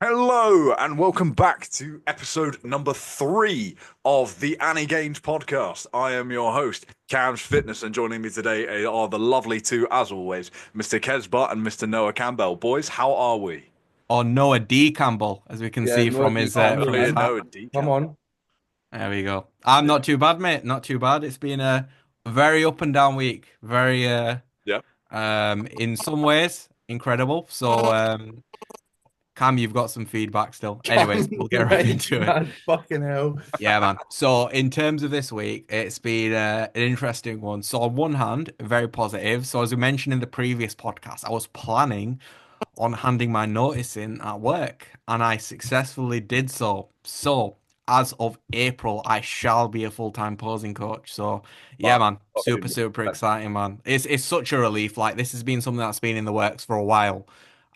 Hello and welcome back to episode number 3 of the AniGains podcast. I am your host, Cam's Fitness, and joining me today are the lovely two, as always, Mr. Kesbart and Mr. Noah Campbell. Boys, how are we? Or Noah D. Campbell, as we can Yeah, see no from deep, Oh, from no his brilliant, man. hat. Noah D. Come Campbell. on. There we go. I'm not Yeah. too bad, mate. Not too bad. It's been a very up and down week. Very Yeah. in some ways incredible. So Cam, you've got some feedback still. Anyways, we'll get right Right, into it. man. Fucking hell. Yeah, man. So in terms of this week, it's been an interesting one. So on one hand, very positive. So as we mentioned in the previous podcast, I was planning on handing my notice in at work, and I successfully did so. So, as of April, I shall be a full-time posing coach. So, yeah, But, man, super, super exciting, man. It's such a relief. Like this has been something that's been in the works for a while,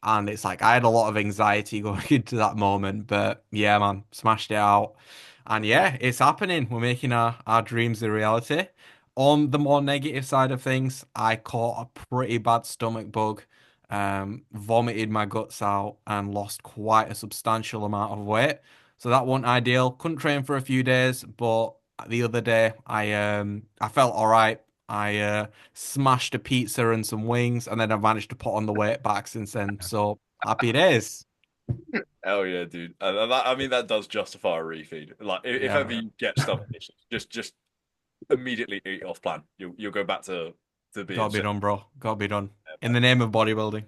and it's like I had a lot of anxiety going into that moment, but yeah, man, smashed it out. And yeah, it's happening. We're making our dreams a reality. On the more negative side of things, I caught a pretty bad stomach bug, vomited my guts out, and lost quite a substantial amount of weight. So that wasn't ideal. Couldn't train for a few days, but the other day I felt all right. I smashed a pizza and some wings, and then I managed to put on the weight back since then. So happy days. hell yeah, dude. I mean, that does justify a refeed. Like, if Yeah, ever you get stomach issues, just immediately eat off plan. You'll go back to being gotta be sick. done, bro. Gotta be done. In the name of bodybuilding.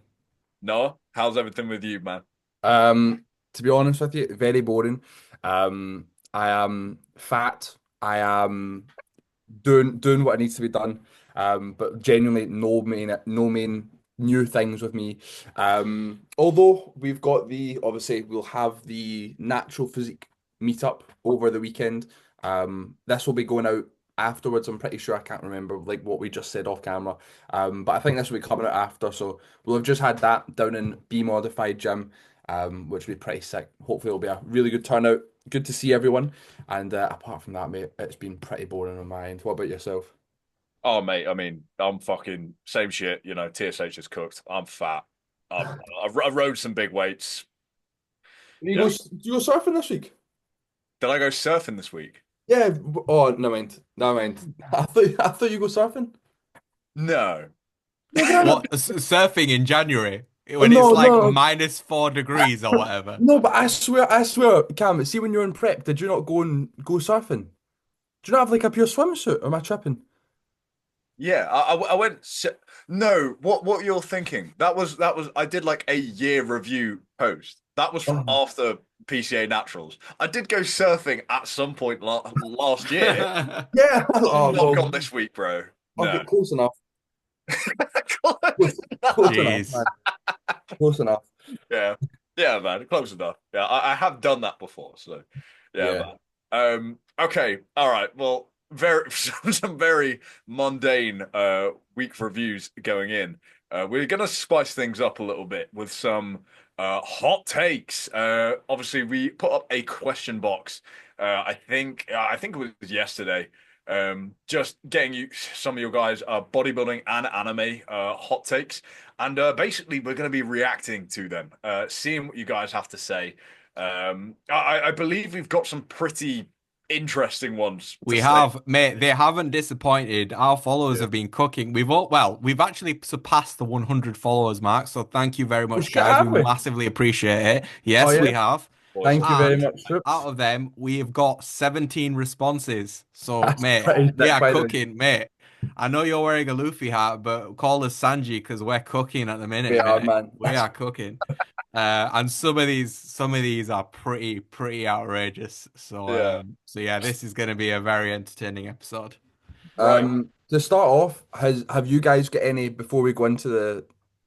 Noah, how's everything with you, man? To be honest with you, very boring. I am fat. I am doing what needs to be done. But genuinely no main new things with me. Although we've got obviously we'll have the natural physique meetup over the weekend. This will be going out afterwards. I'm pretty sure I can't remember like what we just said off camera. But I think this will be coming out after. So we'll have just had that down in B modified gym, which will be pretty sick. Hopefully it'll be a really good turnout. Good to see everyone. And apart from that, mate, it's been pretty boring on my end. What about yourself? Oh, mate, I mean, I'm fucking same shit. TSH is cooked. I'm fat. I rode some big weights. You Yeah. go, do you go surfing this week? Did I go surfing this week? Yeah. Oh, no mind. No mind. I thought you go surfing. No. No, did I not? What, surfing in January Oh, when it's no, like no, -4 degrees or whatever? no. But I swear, Cam. See, when you're in prep, did you not go surfing? Do you not have like a pure swimsuit? Or am I tripping? Yeah, I went. No, what you're thinking? That was. I did like a year review post. That was from Oh. after PCA Naturals. I did go surfing at some point last year. Yeah. Oh Not well. gone this week, bro. Okay, No. close enough. Close enough, man. Jeez. Close enough. Yeah, yeah, man, close enough. Yeah, I have done that before, so yeah, Yeah. man. Okay, all right. Well, very some very mundane week reviews going in. We're gonna spice things up a little bit with some hot takes. Obviously, we put up a question box. I think it was yesterday. Just getting you some of your guys bodybuilding and anime hot takes. And basically, we're going to be reacting to them, seeing what you guys have to say. I believe we've got some pretty interesting ones to We say. have, mate, they haven't disappointed. Our followers Yeah. have been cooking. We've actually surpassed the 100 followers mark. So thank you very Oh much, shit, guys. We have we? massively appreciate it. Oh Yes, yeah. we have. Awesome. Thank you very And much, out Troops. of them, we have got 17 responses. So, That's mate, pretty we sick, are by the way. cooking, mate. I know you're wearing a Luffy hat, but call us Sanji because we're cooking at the We minute, are, mate. man. We are cooking. And some of these are pretty outrageous. So, Yeah. so yeah, this is going to be a very entertaining episode. Right. To start off, have you guys got any before we go into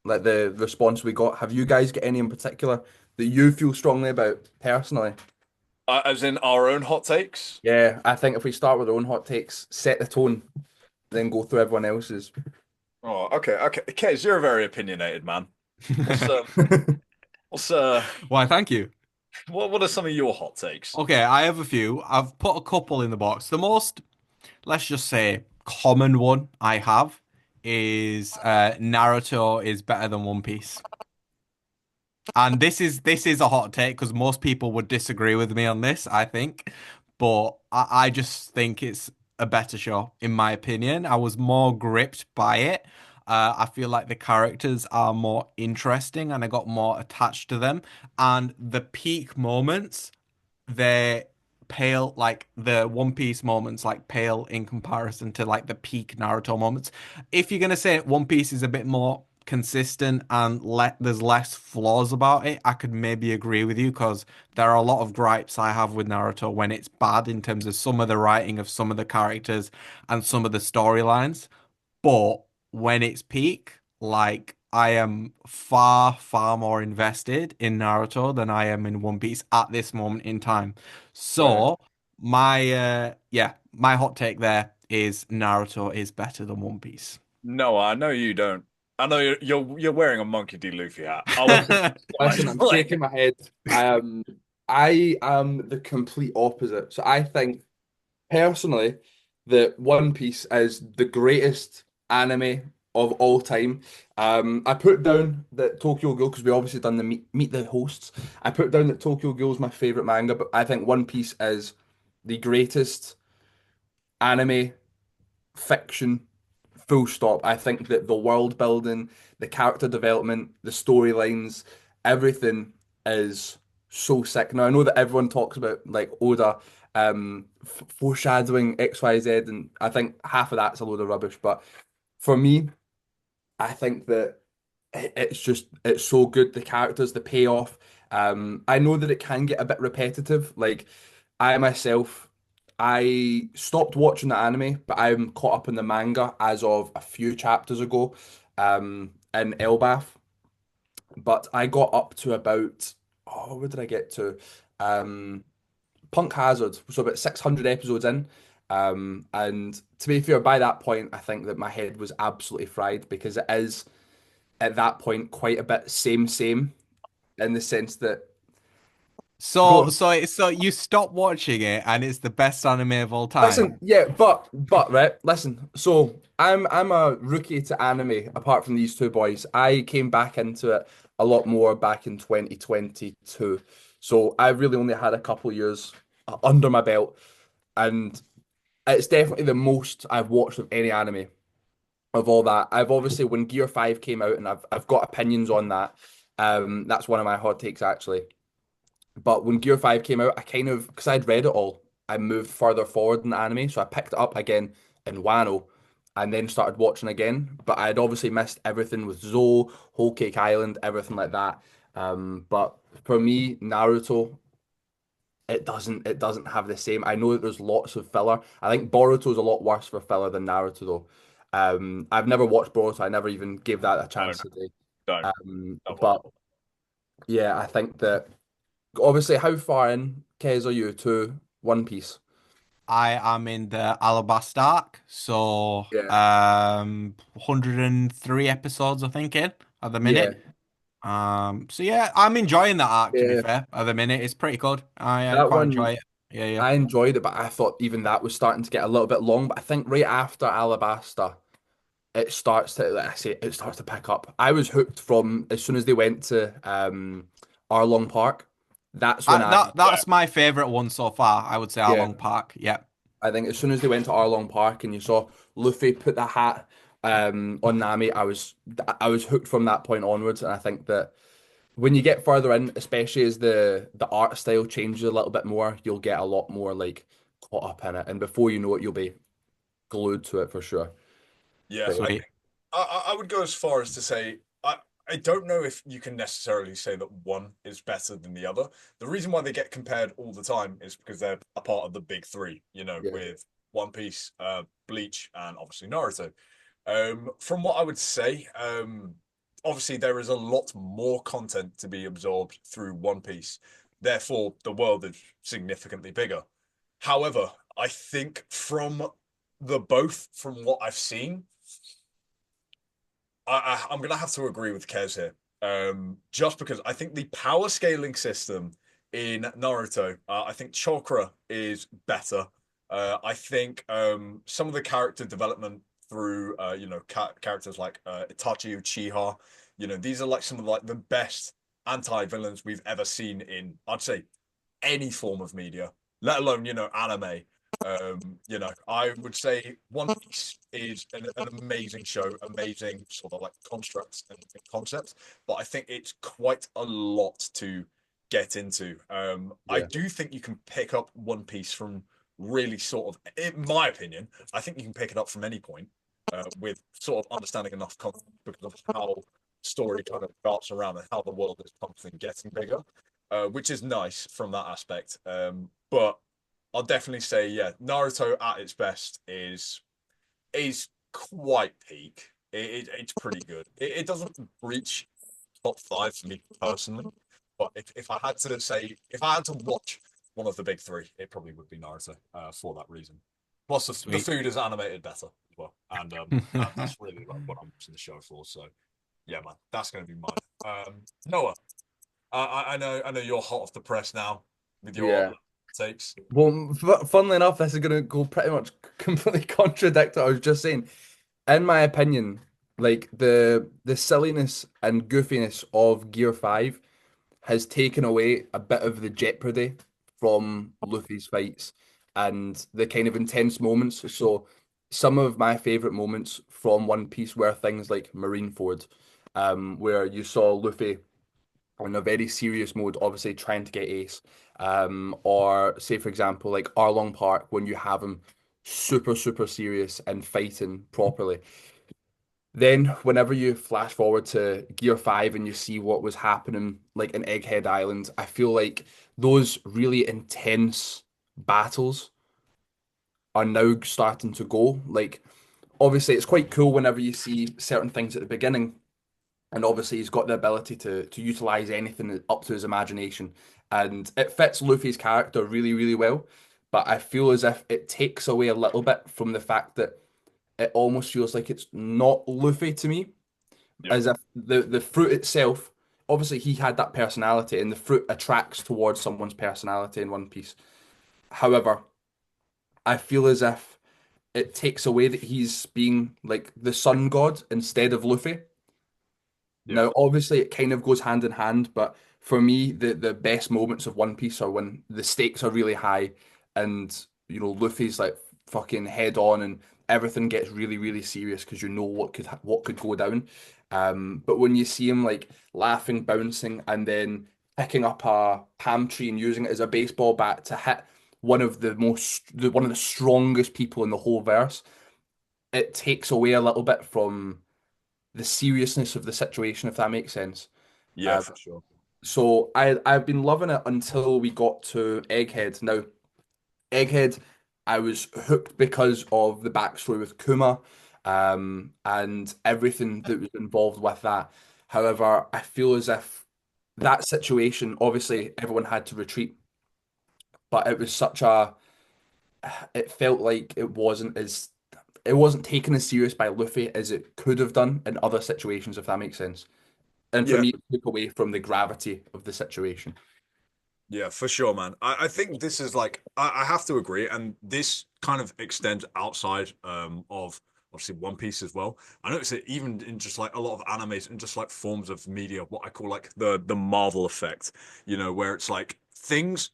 the response we got? Have you guys got any in particular that you feel strongly about personally? As in our own hot takes. Yeah, I think if we start with our own hot takes, set the tone, then go through everyone else's. Oh, okay, okay. Kez, you're a very opinionated man. What's uh, what's Why, thank you. what are some of your hot takes? Okay, I have a few. I've put a couple in the box. The most, let's just say, common one I have is Naruto is better than One Piece. And this is a hot take because most people would disagree with me on this, I think. But I just think it's a better show, in my opinion. I was more gripped by it. I feel like the characters are more interesting and I got more attached to them. And the peak moments, they pale, like the One Piece moments, like pale in comparison to like the peak Naruto moments. If you're gonna say One Piece is a bit more consistent and there's less flaws about it, I could maybe agree with you because there are a lot of gripes I have with Naruto when it's bad in terms of some of the writing of some of the characters and some of the storylines. But when it's peak, like I am far, far more invested in Naruto than I am in One Piece at this moment in time. Fair. So my hot take there is Naruto is better than One Piece. No, I know you don't. I know you're wearing a Monkey D. Luffy hat. I was Listen, I'm shaking like, my head. I am the complete opposite. So I think personally that One Piece is the greatest anime of all time. I put down that Tokyo Ghoul because we obviously done the meet the hosts. I put down that Tokyo Ghoul is my favorite manga, but I think One Piece is the greatest anime fiction, full stop. I think that the world building, the character development, the storylines, everything is so sick. Now I know that everyone talks about like Oda foreshadowing XYZ, and I think half of that's a load of rubbish. But for me, I think that it's so good. The characters, the payoff. I know that it can get a bit repetitive. Like I myself, I stopped watching the anime, but I'm caught up in the manga as of a few chapters ago, in Elbath. But I got up to about, oh, where did I get to? Um, Punk Hazard, so about 600 episodes in. And to be fair, by that point, I think that my head was absolutely fried because it is at that point quite a bit same in the sense that go So on. so you stop watching it and it's the best anime of all Listen, time. yeah, but right, listen. So I'm a rookie to anime apart from these two boys. I came back into it a lot more back in 2022. So I really only had a couple years under my belt, and it's definitely the most I've watched of any anime of all that. I've obviously when Gear 5 came out and I've got opinions on that. That's one of my hot takes actually. But when Gear 5 came out, I kind of, because I'd read it all, I moved further forward in the anime. So I picked it up again in Wano and then started watching again. But I had obviously missed everything with Zou, Whole Cake Island, everything like that. But for me, Naruto, it doesn't have the same. I know that there's lots of filler. I think Boruto's a lot worse for filler than Naruto though. I've never watched Boruto. I never even gave that a chance don't, today. don't. No But bother. yeah, I think that obviously, how far in, Kez, are you to One Piece? I am in the Alabasta arc, so Yeah. 103 episodes I think in at the Yeah. minute. So yeah, I'm enjoying that arc to be Yeah. fair. At the minute, it's pretty good. I That quite one, enjoy it. Yeah, yeah. I enjoyed it, but I thought even that was starting to get a little bit long. But I think right after Alabasta, it starts to, like I say, it starts to pick up. I was hooked from as soon as they went to Arlong Park. That's when Yeah, That's my favorite one so far. I would say yeah, Along Park. Yeah. I think as soon as they went to Arlong Park and you saw Luffy put the hat on Nami, I was hooked from that point onwards. And I think that when you get further in, especially as the art style changes a little bit more, you'll get a lot more like caught up in it, and before you know it, you'll be glued to it for sure. yeah. But yeah, Sweet. I would go as far as to say I don't know if you can necessarily say that one is better than the other. The reason why they get compared all the time is because they're a part of the big three, yeah, with One Piece, Bleach, and obviously Naruto. From what I would say, obviously there is a lot more content to be absorbed through One Piece. Therefore, the world is significantly bigger. However, I think from what I've seen, I'm gonna have to agree with Kez here. Just because I think the power scaling system in Naruto, I think chakra is better. I think some of the character development through characters like Itachi Uchiha, these are like some of like the best anti-villains we've ever seen in, I'd say, any form of media, let alone, anime. I would say One Piece is an amazing show, amazing sort of like constructs and concepts, but I think it's quite a lot to get into. I Yeah. do think you can pick up One Piece from really sort of, in my opinion, I think you can pick it up from any point with sort of understanding enough context because of how story kind of darts around and how the world is constantly getting bigger, which is nice from that aspect. But I'll definitely say, yeah, Naruto at its best is quite peak. It's pretty good. It doesn't reach top five for me personally, but if I had to say, if I had to watch one of the big three, it probably would be Naruto for that reason. Plus, the Sweet. food is animated better as well, and that's really like what I'm watching the show for. So, yeah, man, that's going to be mine. Noah, I know you're hot off the press now with your Yeah. takes. Well, funnily enough, this is going to go pretty much completely contradict what I was just saying. In my opinion, like the silliness and goofiness of Gear 5 has taken away a bit of the jeopardy from Luffy's fights and the kind of intense moments. So some of my favorite moments from One Piece were things like Marineford, where you saw Luffy in a very serious mode, obviously trying to get Ace. Or say for example, like Arlong Park when you have him super, super serious and fighting properly. Then, whenever you flash forward to Gear 5 and you see what was happening like in Egghead Island, I feel like those really intense battles are now starting to go. Like, obviously, it's quite cool whenever you see certain things at the beginning, and obviously, he's got the ability to utilize anything up to his imagination, and it fits Luffy's character really, really well. But I feel as if it takes away a little bit from the fact that it almost feels like it's not Luffy to me, Yeah, as if the fruit itself, obviously he had that personality, and the fruit attracts towards someone's personality in One Piece. However, I feel as if it takes away that he's being like the sun god instead of Luffy. yeah, Now, obviously, it kind of goes hand in hand, but for me, the best moments of One Piece are when the stakes are really high, and Luffy's like fucking head on, and everything gets really, really serious because you know what could go down. But when you see him like laughing, bouncing, and then picking up a palm tree and using it as a baseball bat to hit one of the strongest people in the whole verse, it takes away a little bit from the seriousness of the situation, if that makes sense. yeah, Um, for sure. so I've been loving it until we got to Egghead. Now, Egghead, I was hooked because of the backstory with Kuma, and everything that was involved with that. However, I feel as if that situation, obviously, everyone had to retreat, but it was it felt like it wasn't taken as serious by Luffy as it could have done in other situations, if that makes sense. And for Yeah, me, it took away from the gravity of the situation. yeah, for sure, man. I think this is like I have to agree, and this kind of extends outside of obviously One Piece as well. I notice it even in just like a lot of animes and just like forms of media, what I call like the Marvel effect, where it's like things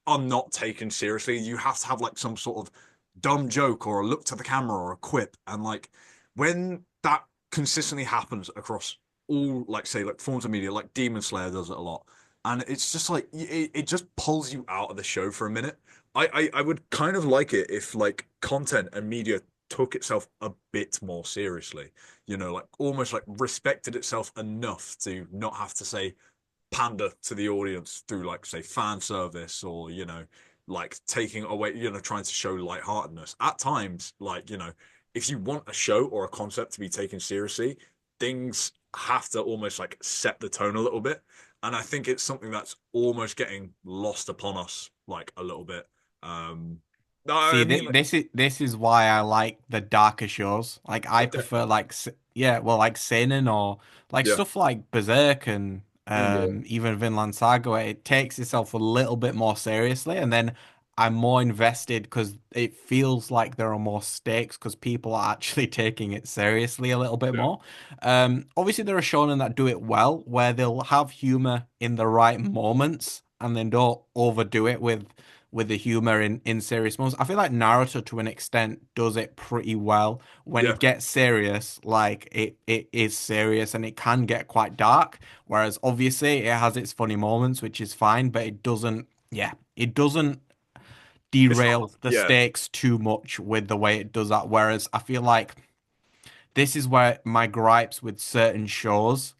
are not taken seriously. You have to have like some sort of dumb joke or a look to the camera or a quip, and like when that consistently happens across all like say like forms of media, like Demon Slayer does it a lot, and it's just like it just pulls you out of the show for a minute. I would kind of like it if like content and media took itself a bit more seriously, like almost like respected itself enough to not have to say pander to the audience through like say fan service or like taking away, trying to show lightheartedness at times. Like, if you want a show or a concept to be taken seriously, things have to almost like set the tone a little bit, and I think it's something that's almost getting lost upon us like a little bit. No, I See, mean like, this is why I like the darker shows. Like I prefer definitely. like yeah, well, like Seinen or like Yeah, stuff like Berserk and Yeah. even Vinland Saga, where it takes itself a little bit more seriously, and then I'm more invested because it feels like there are more stakes because people are actually taking it seriously a little bit Yeah. more. Obviously there are shonen that do it well, where they'll have humor in the right moments and then don't overdo it with the humor in serious moments. I feel like Naruto to an extent does it pretty well. When Yeah. it gets serious, like it is serious and it can get quite dark. Whereas obviously it has its funny moments, which is fine, but it doesn't, yeah, it doesn't It's not. derail the Yeah. stakes too much with the way it does that. Whereas I feel like this is where my gripes with certain shows,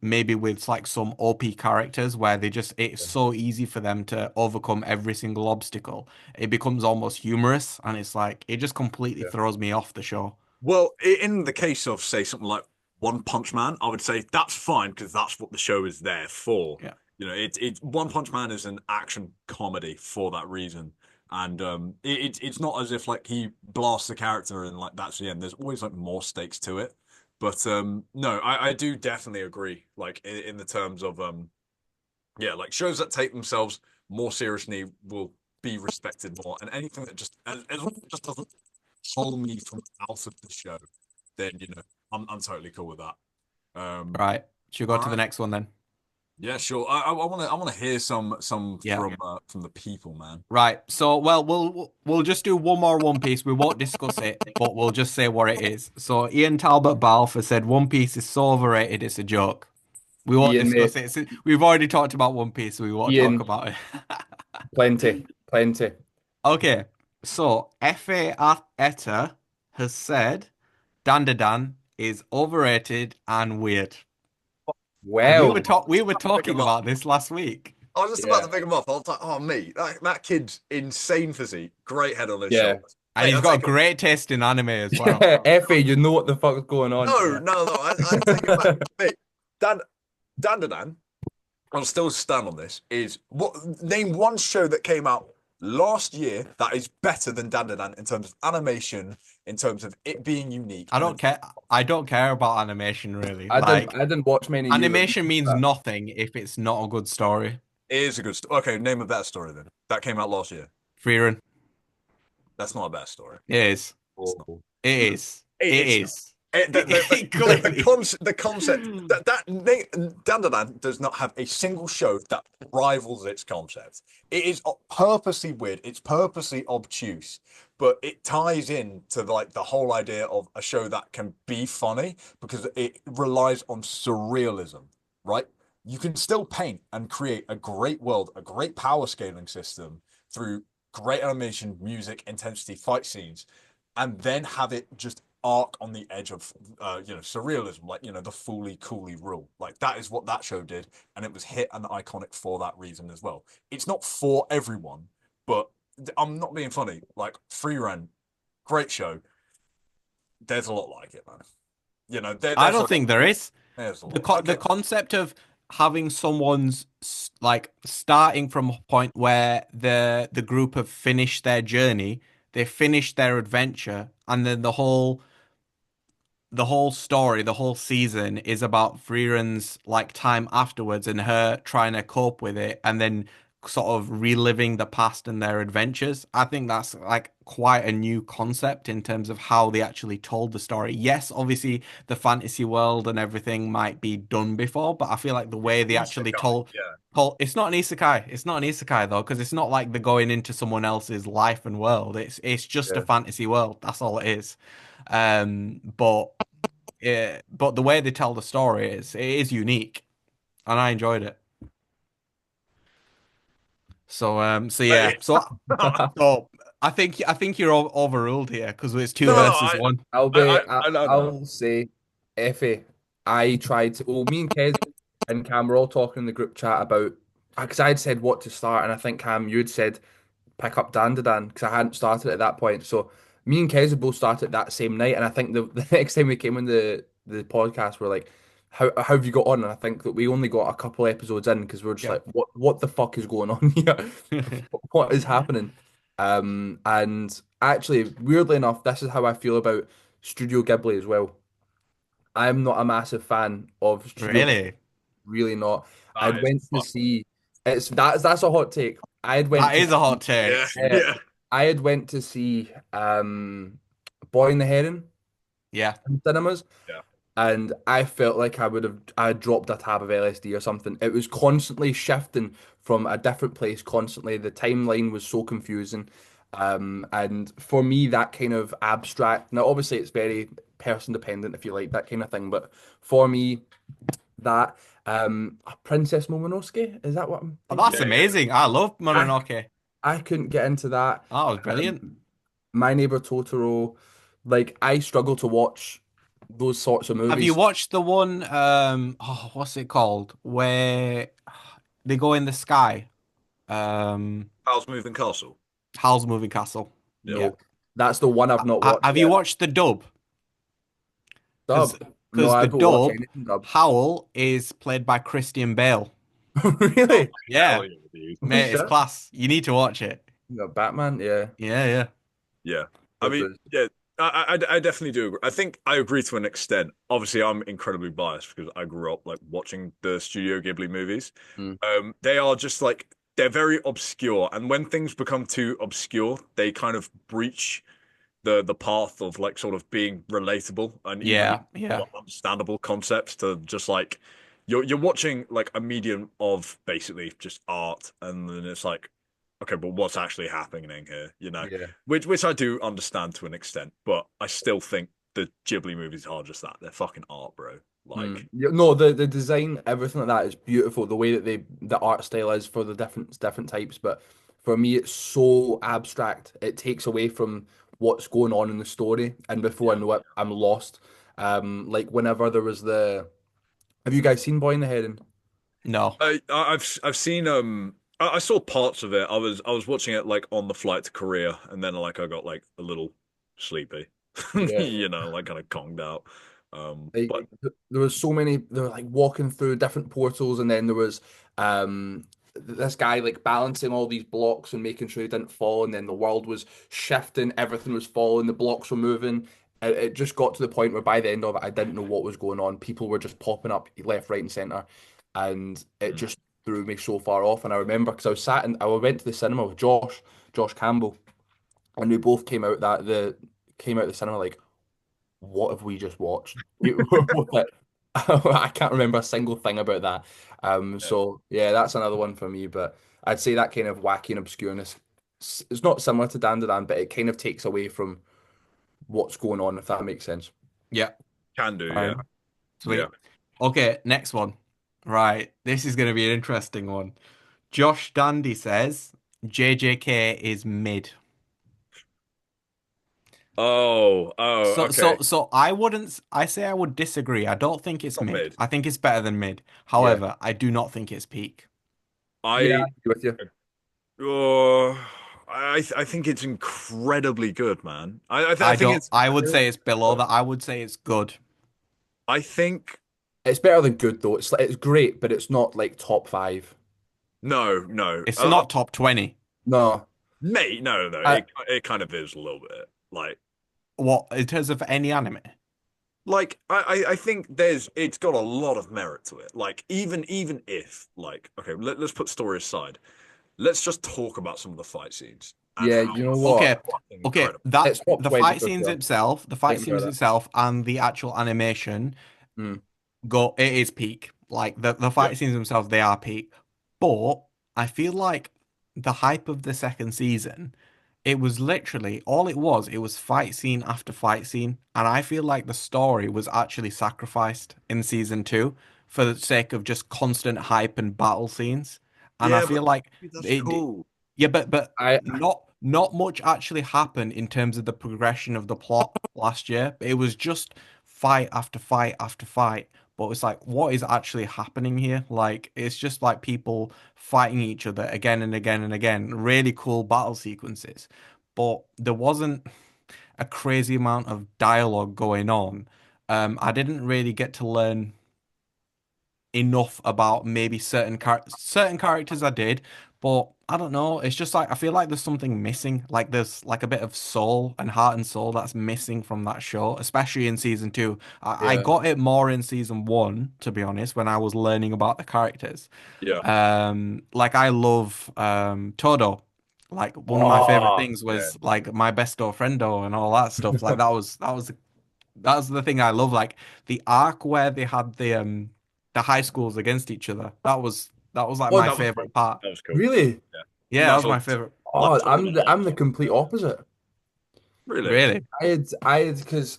maybe with like some OP characters where they just, it's so easy for them to overcome every single obstacle. It becomes almost humorous and it's like, it just completely Yeah. throws me off the show. Well, in the case of, say, something like One Punch Man, I would say that's fine because that's what the show is there for. Yeah. You know, it's One Punch Man is an action comedy for that reason, and it's not as if like he blasts the character and like that's the end. There's always like more stakes to it. But no, I do definitely agree. Like in the terms of yeah, like shows that take themselves more seriously will be respected more, and anything that just as long as it just doesn't pull me from out of the show, then you know I'm totally cool with that. Right. Should we go All to the right, next one then? yeah, sure. I want to hear some Yeah. from the people, man. Right. So, well, we'll just do one more One Piece. We won't discuss it, but we'll just say what it is. So, Ian Talbot Balfour said One Piece is so overrated, it's a joke. We won't Ian, discuss mate, it. We've already talked about One Piece, so we won't talk Ian, about it. plenty, plenty. Okay. So, F.A. Etta has said Dandadan is overrated and weird. And Well, we were Pick him talking up. about this last week. I was just about yeah, to pick him up. I was like, oh, mate, that kid's insane physique, great head on his yeah. shoulders. And Mate, he's I got a take it. great taste in anime as well. Yeah, Effie, you know what the fuck's going on. No, Yeah. no, no. I take it back, mate. Dan, Dandadan. I'll still stand on this. Is what name one show that came out last year that is better than Dandadan in terms of animation, in terms of it being unique, I and don't care. I don't care about animation really. Like I didn't watch many either. animation means nothing if it's not a good story. it is a good story. Okay, name a better story then. That came out last year. Freerun. That's not a better story. It is. It's not. Oh. It is. It It's is. the Clearly. concept that Dandadan does not have a single show that rivals its concept. It is purposely weird. It's purposely obtuse, but it ties in to like the whole idea of a show that can be funny because it relies on surrealism, right? You can still paint and create a great world, a great power scaling system through great animation, music, intensity, fight scenes, and then have it just arc on the edge of surrealism, like the Fooly Cooley rule. Like that is what that show did, and it was hit and iconic for that reason as well. It's not for everyone, but I'm not being funny. Like Free Run, great show. There's a lot like it, man. I There's a don't think there is. there's a The lot. Okay, the concept of having someone's like starting from a point where the group have finished their journey, they finished their adventure, and then the whole story, the whole season is about Friren's like time afterwards and her trying to cope with it and then sort of reliving the past and their adventures. I think that's like quite a new concept in terms of how they actually told the story. Yes, obviously the fantasy world and everything might be done before, but I feel like the way they actually Isekai, told yeah, it's not an isekai. It's not an isekai though, because it's not like they're going into someone else's life and world. It's just a Yeah. fantasy world. That's all it is. But yeah, but the way they tell the story it is unique, and I enjoyed it. So yeah, Mate, so I think you're overruled here because it's two no, no, versus one. I know. I'll say, Effie, I tried to. Well, me and Kez and Cam were all talking in the group chat about because I'd said what to start, and I think Cam, you'd said pick up Dandadan because I hadn't started at that point. So me and Kez both started that same night, and I think the next time we came in the podcast, we're like, how have you got on? And I think that we only got a couple episodes in because we're just Yeah. like, what the fuck is going on here? What is happening? And actually, weirdly enough, this is how I feel about Studio Ghibli as well. I'm not a massive fan of Studio Ghibli, Really? really not. I That is went to fuck. see it's that's a hot take. I had went That to is a hot Yeah, take. uh, yeah. I had went to see Boy and the Heron Yeah. in cinemas, Yeah. and I felt like I had dropped a tab of LSD or something. It was constantly shifting from a different place constantly. The timeline was so confusing. And for me, that kind of abstract, now obviously it's very person dependent if you like that kind of thing, but for me, that Princess Momonosuke, is that what I'm Oh, thinking? that's Yeah, yeah. amazing. I love I Mononoke. I couldn't get into that. That was brilliant. My Neighbor Totoro, like I struggle to watch those sorts of Have you movies. watched the one, oh, what's it called? Where they go in the sky? Um, How's Moving Castle? Howl's Moving Castle. Yeah. Yeah. No, that's the one I've not watched Have you yet. watched the dub? Because Dub. No, because I the don't watch dub, anything dub. Howl is played by Christian Bale. Oh, Really? Yeah, hell yeah, dude. Oh mate, it's shit. class. You need to watch it. You got Batman, yeah. Yeah, yeah. Yeah. I It mean, was- yeah, I definitely do agree. I think I agree to an extent. Obviously, I'm incredibly biased because I grew up like watching the Studio Ghibli movies. mm, They are just like they're very obscure, and when things become too obscure, they kind of breach the path of like sort of being relatable and even Yeah, yeah. understandable concepts to just like you're watching like a medium of basically just art, and then it's like, okay, but what's actually happening here, you know? yeah. Which I do understand to an extent, but I still think the Ghibli movies are just that. They're fucking art, bro. Mm. Like, Yeah, no, the design, everything like that is beautiful. The way that the art style is for the different types, but for me, it's so abstract. It takes away from what's going on in the story, and before I yeah. know it, I'm lost. Like whenever there was have you guys seen Boy in the Heron? No. I've seen I saw parts of it. I was watching it like on the flight to Korea, and then like I got like a little sleepy, Yeah. you know, like kind of conged out. Like But there was so many. They were like walking through different portals, and then there was this guy like balancing all these blocks and making sure he didn't fall. And then the world was shifting, everything was falling, the blocks were moving. It just got to the point where by the end of it, I didn't know what was going on. People were just popping up left, right, and center, and it mm, just threw me so far off. And I remember because I was sat and I went to the cinema with Josh Campbell, and we both came out of the cinema like, what have we just watched? I can't remember a single thing about that. yeah. So yeah, that's another one for me. But I'd say that kind of wacky and obscureness, it's not similar to Dandadan, but it kind of takes away from what's going on, if that makes sense. Yeah. Can do, yeah, Fine. yeah. Sweet. Okay, next one. Right. This is going to be an interesting one. Josh Dandy says JJK is mid. Oh, okay. So I wouldn't, I say I would disagree. I don't think it's Not mid. mid. I think it's better than mid. Yeah, However, I do not think it's peak. yeah, I I agree with you. oh, I think it's incredibly good, man. I I think don't, it's I would say it's below that. I would say it's good. I think It's better than good though. It's great, but it's not like top five. no, no. It's not top 20. No, Mate, no. I It kind of is a little bit. What, in terms of any anime? I think it's got a lot of merit to it. Like even if like okay, let's put story aside. Let's just talk about some of the fight scenes and yeah, how you know what? Okay, fucking okay, incredible. that It's top the 20 fight for scenes sure. itself, the fight Thank you for scenes that. itself, and the actual animation Mm, go. It is peak. Like the Yeah. fight scenes themselves, they are peak. But I feel like the hype of the second season, it was literally all it was. It was fight scene after fight scene, and I feel like the story was actually sacrificed in season two for the sake of just constant hype and battle scenes. And I Yeah, but feel like that's it. cool. Yeah, but I not much actually happened in terms of the progression of the plot last year. It was just fight after fight after fight. But it's like, what is actually happening here? Like, it's just like people fighting each other again and again and again. Really cool battle sequences. But there wasn't a crazy amount of dialogue going on. I didn't really get to learn enough about maybe certain characters I did, but I don't know. It's just like I feel like there's something missing. Like there's like a bit of soul and heart and soul that's missing from that show, especially in season two. I Yeah. got it more in season one, to be honest, when I was learning about the characters. Yeah. Like I love Todo. Like one of my favorite Oh, things Yeah. was like my besto friendo and all that stuff. Like that was the thing I love. Like the arc where they had the high schools against each other. That was like oh, my That was cool. favorite part. That was cool. really? Yeah. Yeah, that That's was my all. favorite. Like Oh, top of the I'm line. the complete opposite. Really? Really, Because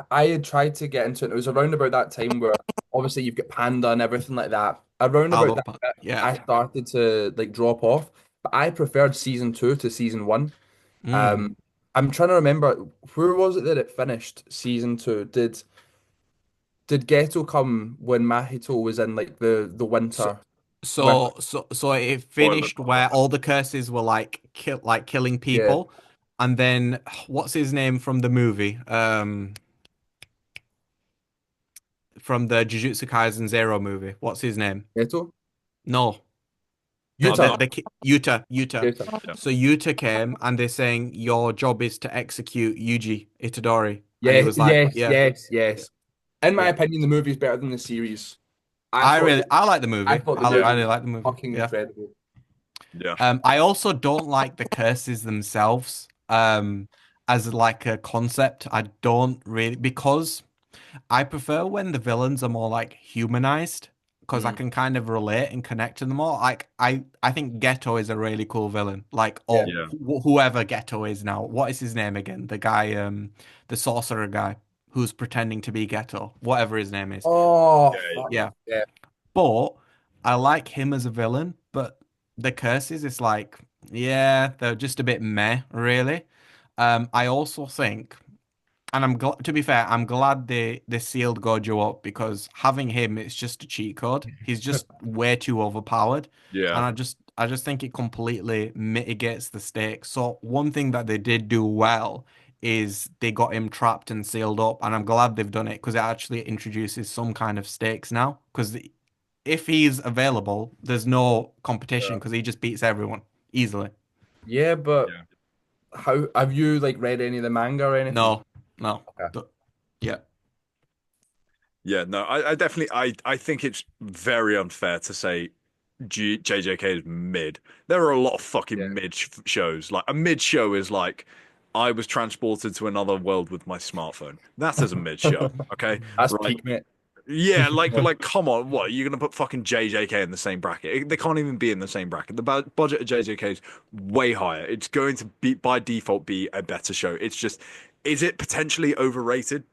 I had tried to get into it. It was around about that time where obviously you've got Panda and everything like that. Around I about love that, that. bit, Yeah. I started to like drop off. But I preferred season two to season one. Mm. Um, I'm trying to remember where was it that it finished season two? Did Ghetto come when Mahito was in like the So, winter with so it Spoiler. finished where all the curses were like killing yeah, people, and then what's his name from the movie? From the Jujutsu Kaisen Zero movie. What's his name? Ghetto? No, I don't know. Utah. Yuta. Utah. Yeah. So Yuta came and they're saying your job is to execute Yuji Itadori, and he Yeah, was like, yes, yeah, yes, yes. In my yeah. opinion, the movie is better than the series. I thought I like the I movie. thought the Yeah. I movie really was like the movie. fucking Yeah. incredible. Yeah. I also don't like the curses themselves, as like a concept. I don't really because I prefer when the villains are more like humanized because I Mm, can kind of relate and connect to them more. Like I think Ghetto is a really cool villain. Like yeah. or Yeah. whoever Ghetto is now. What is his name again? The guy, the sorcerer guy who's pretending to be Ghetto. Whatever his name is. Oh Yeah. fuck. Yeah. Yeah. But I like him as a villain, but the curses, it's like, yeah, they're just a bit meh, really. I also think, and I'm glad, to be fair, I'm glad they sealed Gojo up because having him, it's just a cheat code. He's just way too overpowered, Yeah. and I just think it completely mitigates the stakes. So one thing that they did do well is they got him trapped and sealed up, and I'm glad they've done it because it actually introduces some kind of stakes now. Because if he's available, there's no competition Yeah. because he just beats everyone easily. Yeah, but Yeah. how have you like read any of the manga or anything? No, no. Okay. Yeah. Yeah. No, I definitely I think it's very unfair to say JJK is mid. There are a lot of Yeah. fucking mid shows. Like a mid show is like I was transported to another world with my smartphone. That is a mid show. Okay. That's Right. peak, mate. Yeah, like, come on, what? You're gonna put fucking JJK in the same bracket? They can't even be in the same bracket. The budget of JJK is way higher. It's going to be by default be a better show. It's just, is it potentially overrated?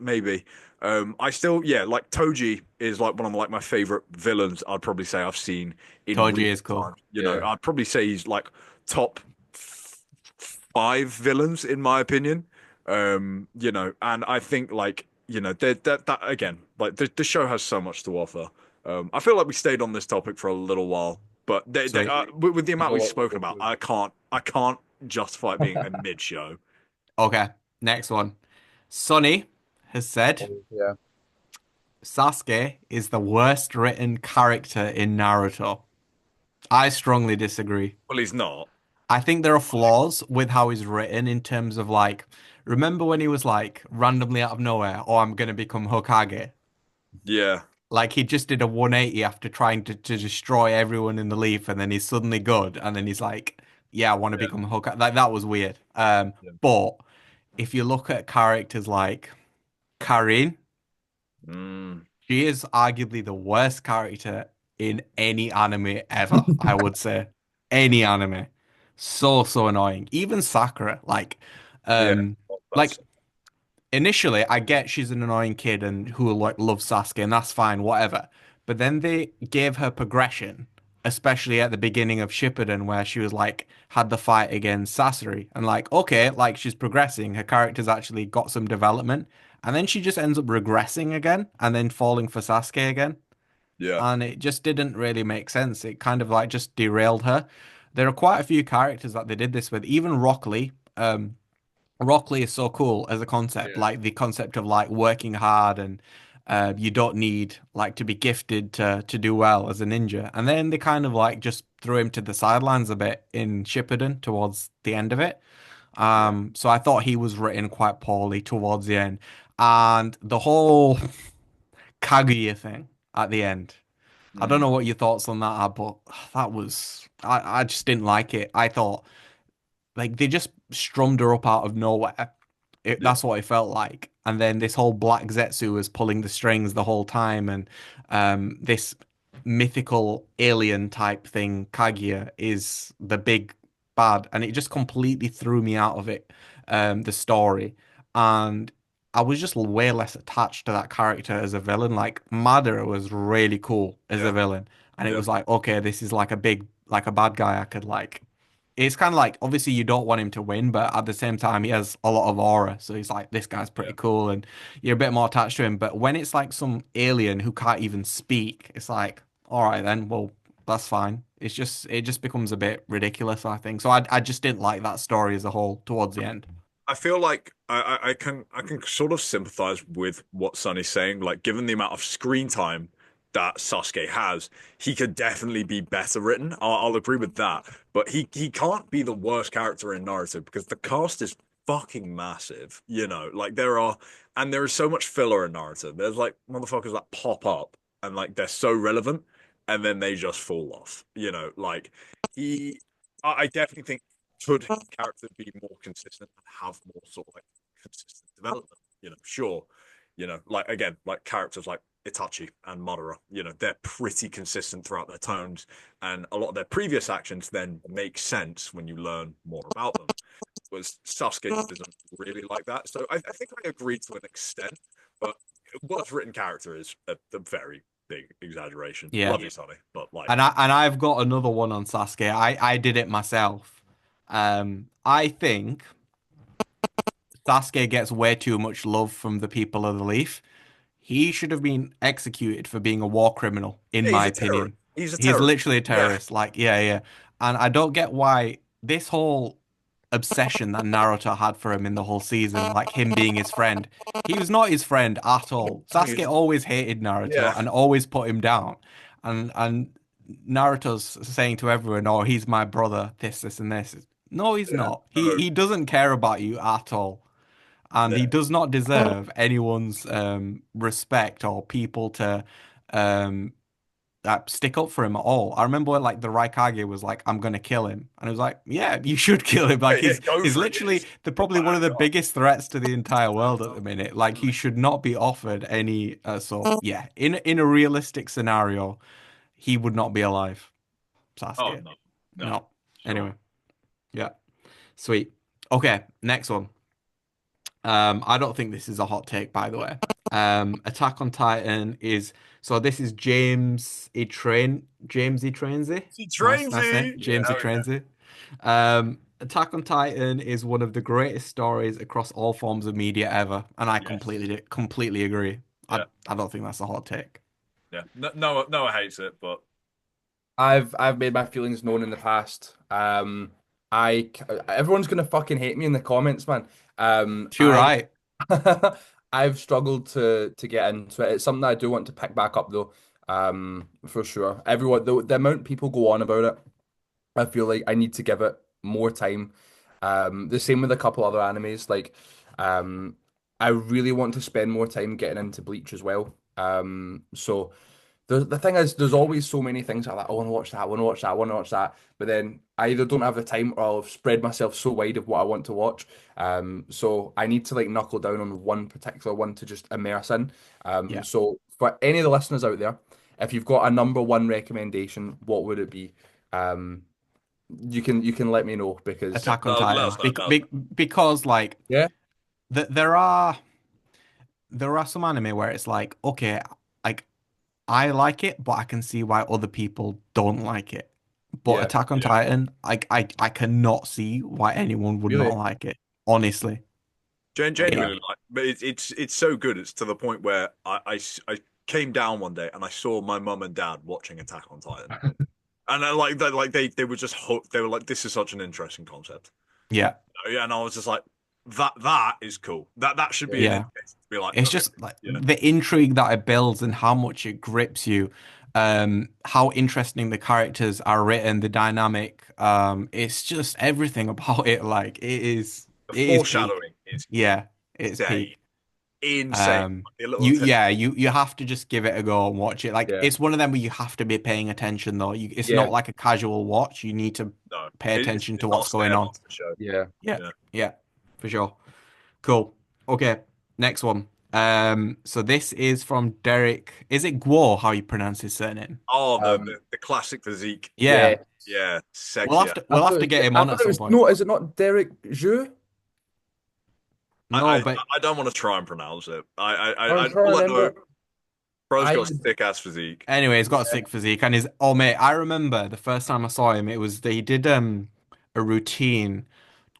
Maybe. I still, yeah, like Toji is like one of like my favorite villains. I'd probably say I've seen in Toji recent is cool. times. Yeah. I'd probably say he's like top five villains in my opinion. And I think like that again, like the show has so much to offer. I feel like we stayed on this topic for a little while, but Sweet. with the There's amount a we've lot to spoken go about, through. I can't justify it being a mid show. Okay, next one. Sonny has said Yeah. Sasuke is the worst written character in Naruto. I strongly disagree. Well, he's not. I think there are flaws with how he's written in terms of like, remember when he was like randomly out of nowhere, oh, I'm gonna become Hokage? Yeah, Like he just did a 180 after trying to destroy everyone in the leaf, and then he's suddenly good, and then he's like, yeah, I want to yeah, become Hokage. Like that was weird. yeah. But if you look at characters like Karin, Mm, she is arguably the worst character in any anime ever, I would say. Any anime. So annoying. Even Sakura, yeah. um, like That's initially I get she's an annoying kid and who like loves Sasuke, and that's fine, whatever. But then they gave her progression, especially at the beginning of Shippuden, where she was like had the fight against Sasori, and like, okay, like she's progressing, her character's actually got some development, and then she just ends up regressing again and then falling for Sasuke again. yeah, And it just didn't really make sense. It kind of like just derailed her. There are quite a few characters that they did this with, even Rock Lee. Rock Lee is so cool as a concept, Yeah. like the concept of like working hard and You don't need like to be gifted to do well as a ninja. And then they kind of like just threw him to the sidelines a bit in Shippuden towards the end of it. Yeah. So I thought he was written quite poorly towards the end. And the whole Kaguya thing at the end. I don't Mm. know what your thoughts on that are, but that was I just didn't like it. I thought like they just strummed her up out of nowhere. Yeah. That's what it felt like. And then this whole Black Zetsu was pulling the strings the whole time, and this mythical alien type thing, Kaguya, is the big bad, and it just completely threw me out of it, the story. And I was just way less attached to that character as a villain. Like Madara was really cool as a Yeah. villain, and it Yeah. was like, okay, this is like a big, like a bad guy I could like. It's kind of like obviously you don't want him to win, but at the same time he has a lot of aura, so he's like this guy's Yeah. pretty cool, and you're a bit more attached to him. But when it's like some alien who can't even speak, it's like, all right then, well that's fine. It just becomes a bit ridiculous, I think. So I just didn't like that story as a whole towards the end. I feel like I can sort of sympathize with what Sonny's saying. Like, given the amount of screen time that Sasuke has, he could definitely be better written. I'll agree with that. But he can't be the worst character in Naruto because the cast is fucking massive. You know, like there is so much filler in Naruto. There's like motherfuckers that pop up and like they're so relevant and then they just fall off. You know, like he I definitely think should character be more consistent and have more sort of like consistent development? You know, sure. You know, like again, like characters like Itachi and Madara, you know, they're pretty consistent throughout their tones, and a lot of their previous actions then make sense when you learn more about them. Was Sasuke isn't really like that, so I think I agree to an extent, but worth written character is a very big exaggeration. Yeah. Love you, Sonny, but like, And I've got another one on Sasuke. I did it myself. I think Sasuke gets way too much love from the people of the Leaf. He should have been executed for being a war criminal, in yeah, my he's a terrorist. opinion. He's a He's terrorist. literally a Yeah, terrorist. Like, yeah, yeah. And I don't get why this whole obsession that Naruto had for him in the whole season, like him being his friend. He was not his friend at all. Sasuke always hated Naruto yeah. and always put him down. And Naruto's saying to everyone, "Oh, he's my brother, this, and this." No, he's Yeah. not. No. He doesn't care about you at all, and he Yeah. does not deserve anyone's respect or people to um stick up for him at all. I remember when like the Raikage was like, "I'm gonna kill him," and I was like, "Yeah, you should kill him." Like Yeah, yeah, go he's for it. literally the You're probably one of the badass. biggest threats to the entire world at the minute. Like he should not be offered any. So yeah, in a realistic scenario, he would not be alive. Oh Sasuke. no. No. No. Sure. Anyway, yeah, sweet. Okay, next one. I don't think this is a hot take, by the way. Attack on Titan is so this is James E. Trainsy. He Nice, trains nice name. you. Yeah. James E. Hell yeah. Trainsy. Attack on Titan is one of the greatest stories across all forms of media ever, and I Yes. completely agree. Yeah. I don't think that's a hot take. Yeah. No. Noah hates it, but I've made my feelings known in the past. Everyone's gonna fucking hate me in the comments, man. Too I right. I've struggled to get into it. It's something I do want to pick back up though. For sure. Everyone, the amount people go on about it, I feel like I need to give it more time. The same with a couple other animes. Like, I really want to spend more time getting into Bleach as well. So the thing is, there's always so many things like that. I want to watch that. I want to watch that. I want to watch that. But then I either don't have the time or I've spread myself so wide of what I want to watch. So I need to like knuckle down on one particular one to just immerse in. Yeah. So for any of the listeners out there, if you've got a number one recommendation, what would it be? Um, you can let me know because Attack on let Titan. us know. Let us know. Because like yeah, there are some anime where it's like, okay, like I like it, but I can see why other people don't like it. But yeah, Attack on Yeah. Titan, I cannot see why anyone would not really, like it. Honestly. It- Genuinely, like, but it's so good. It's to the point where I came down one day and I saw my mum and dad watching Attack on Titan, and I they were just hooked. They were like, "This is such an interesting concept." yeah, Yeah, and I was just like, "That is cool. That should be an yeah. yeah. indication to be like, It's okay, just like yeah, the intrigue that it builds and how much it grips you, how interesting the characters are written, the dynamic. It's just everything about it. Like the it is peak. foreshadowing is Yeah, it's insane, peak. insane. The little You attention. yeah, you have to just give it a go and watch it. Like Yeah, it's one of them where you have to be paying attention though. It's yeah, not like a casual watch. You need to No, pay attention to it's not what's a going on. Stairmaster show. yeah. Yeah, Yeah. yeah, for sure. Cool. Okay, next one. So this is from Derek. Is it Guo, how you pronounce his surname? Oh, Um, the classic physique. Yeah. yeah. Yeah, We'll sexy. have to I we'll have thought to get him I on thought at it some was point. no. Is it not Derek Jeu? No, but I don't want to try and pronounce it. I'm trying to All I know, remember. bro's I got a thick ass physique. anyway, he's got a yeah, sick physique and his oh mate, I remember the first time I saw him, it was he did a routine mate.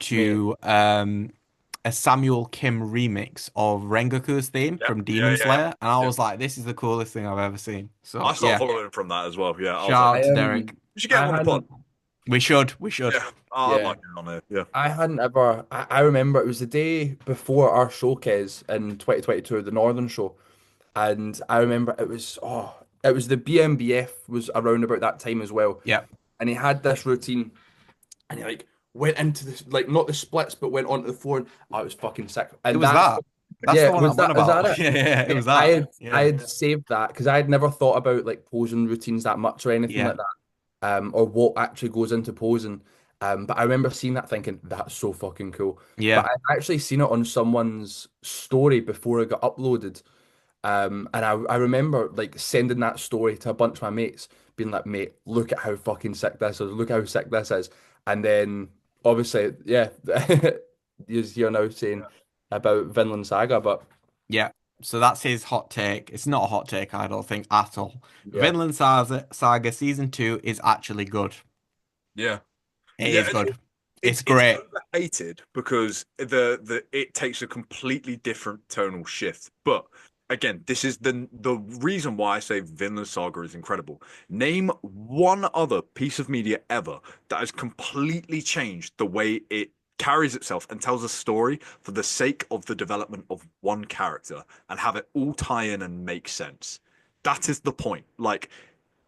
to a Samuel Kim remix of Rengoku's theme Yeah, from yeah, Demon yeah, Slayer, and I yeah. was like, this is the coolest thing I've ever seen. I So started yeah, following him from that as well. Yeah, I was like, shout out I to Derek. you should get I him on the pod. hadn't. We should. Yeah, I'd Yeah, like him on there. Yeah, I hadn't ever. I remember it was the day before our showcase in 2022, the Northern Show, and I remember it was the BMBF was around about that time as well, Yeah. and he had this routine, and he like went into this like not the splits, but went onto the floor, and I was fucking sick, It and was that's that. That's yeah, the one I'm on was that about. it? Yeah, yeah, it Yeah, was that. I Yeah. had saved that because I had never thought about like posing routines that much or anything Yeah. like that, or what actually goes into posing. But I remember seeing that thinking that's so fucking cool. But Yeah. I actually seen it on someone's story before it got uploaded. And I remember like sending that story to a bunch of my mates, being like, mate, look at how fucking sick this is, look how sick this is. And then obviously, yeah, you're now saying about Vinland Saga, but Yeah. So that's his hot take. It's not a hot take, I don't think, at all. yeah, Vinland Saga season 2 is actually good. yeah, It yeah. is good. It's It's great. overhated because the it takes a completely different tonal shift. But again, this is the reason why I say Vinland Saga is incredible. Name one other piece of media ever that has completely changed the way it carries itself and tells a story for the sake of the development of one character and have it all tie in and make sense. That is the point. Like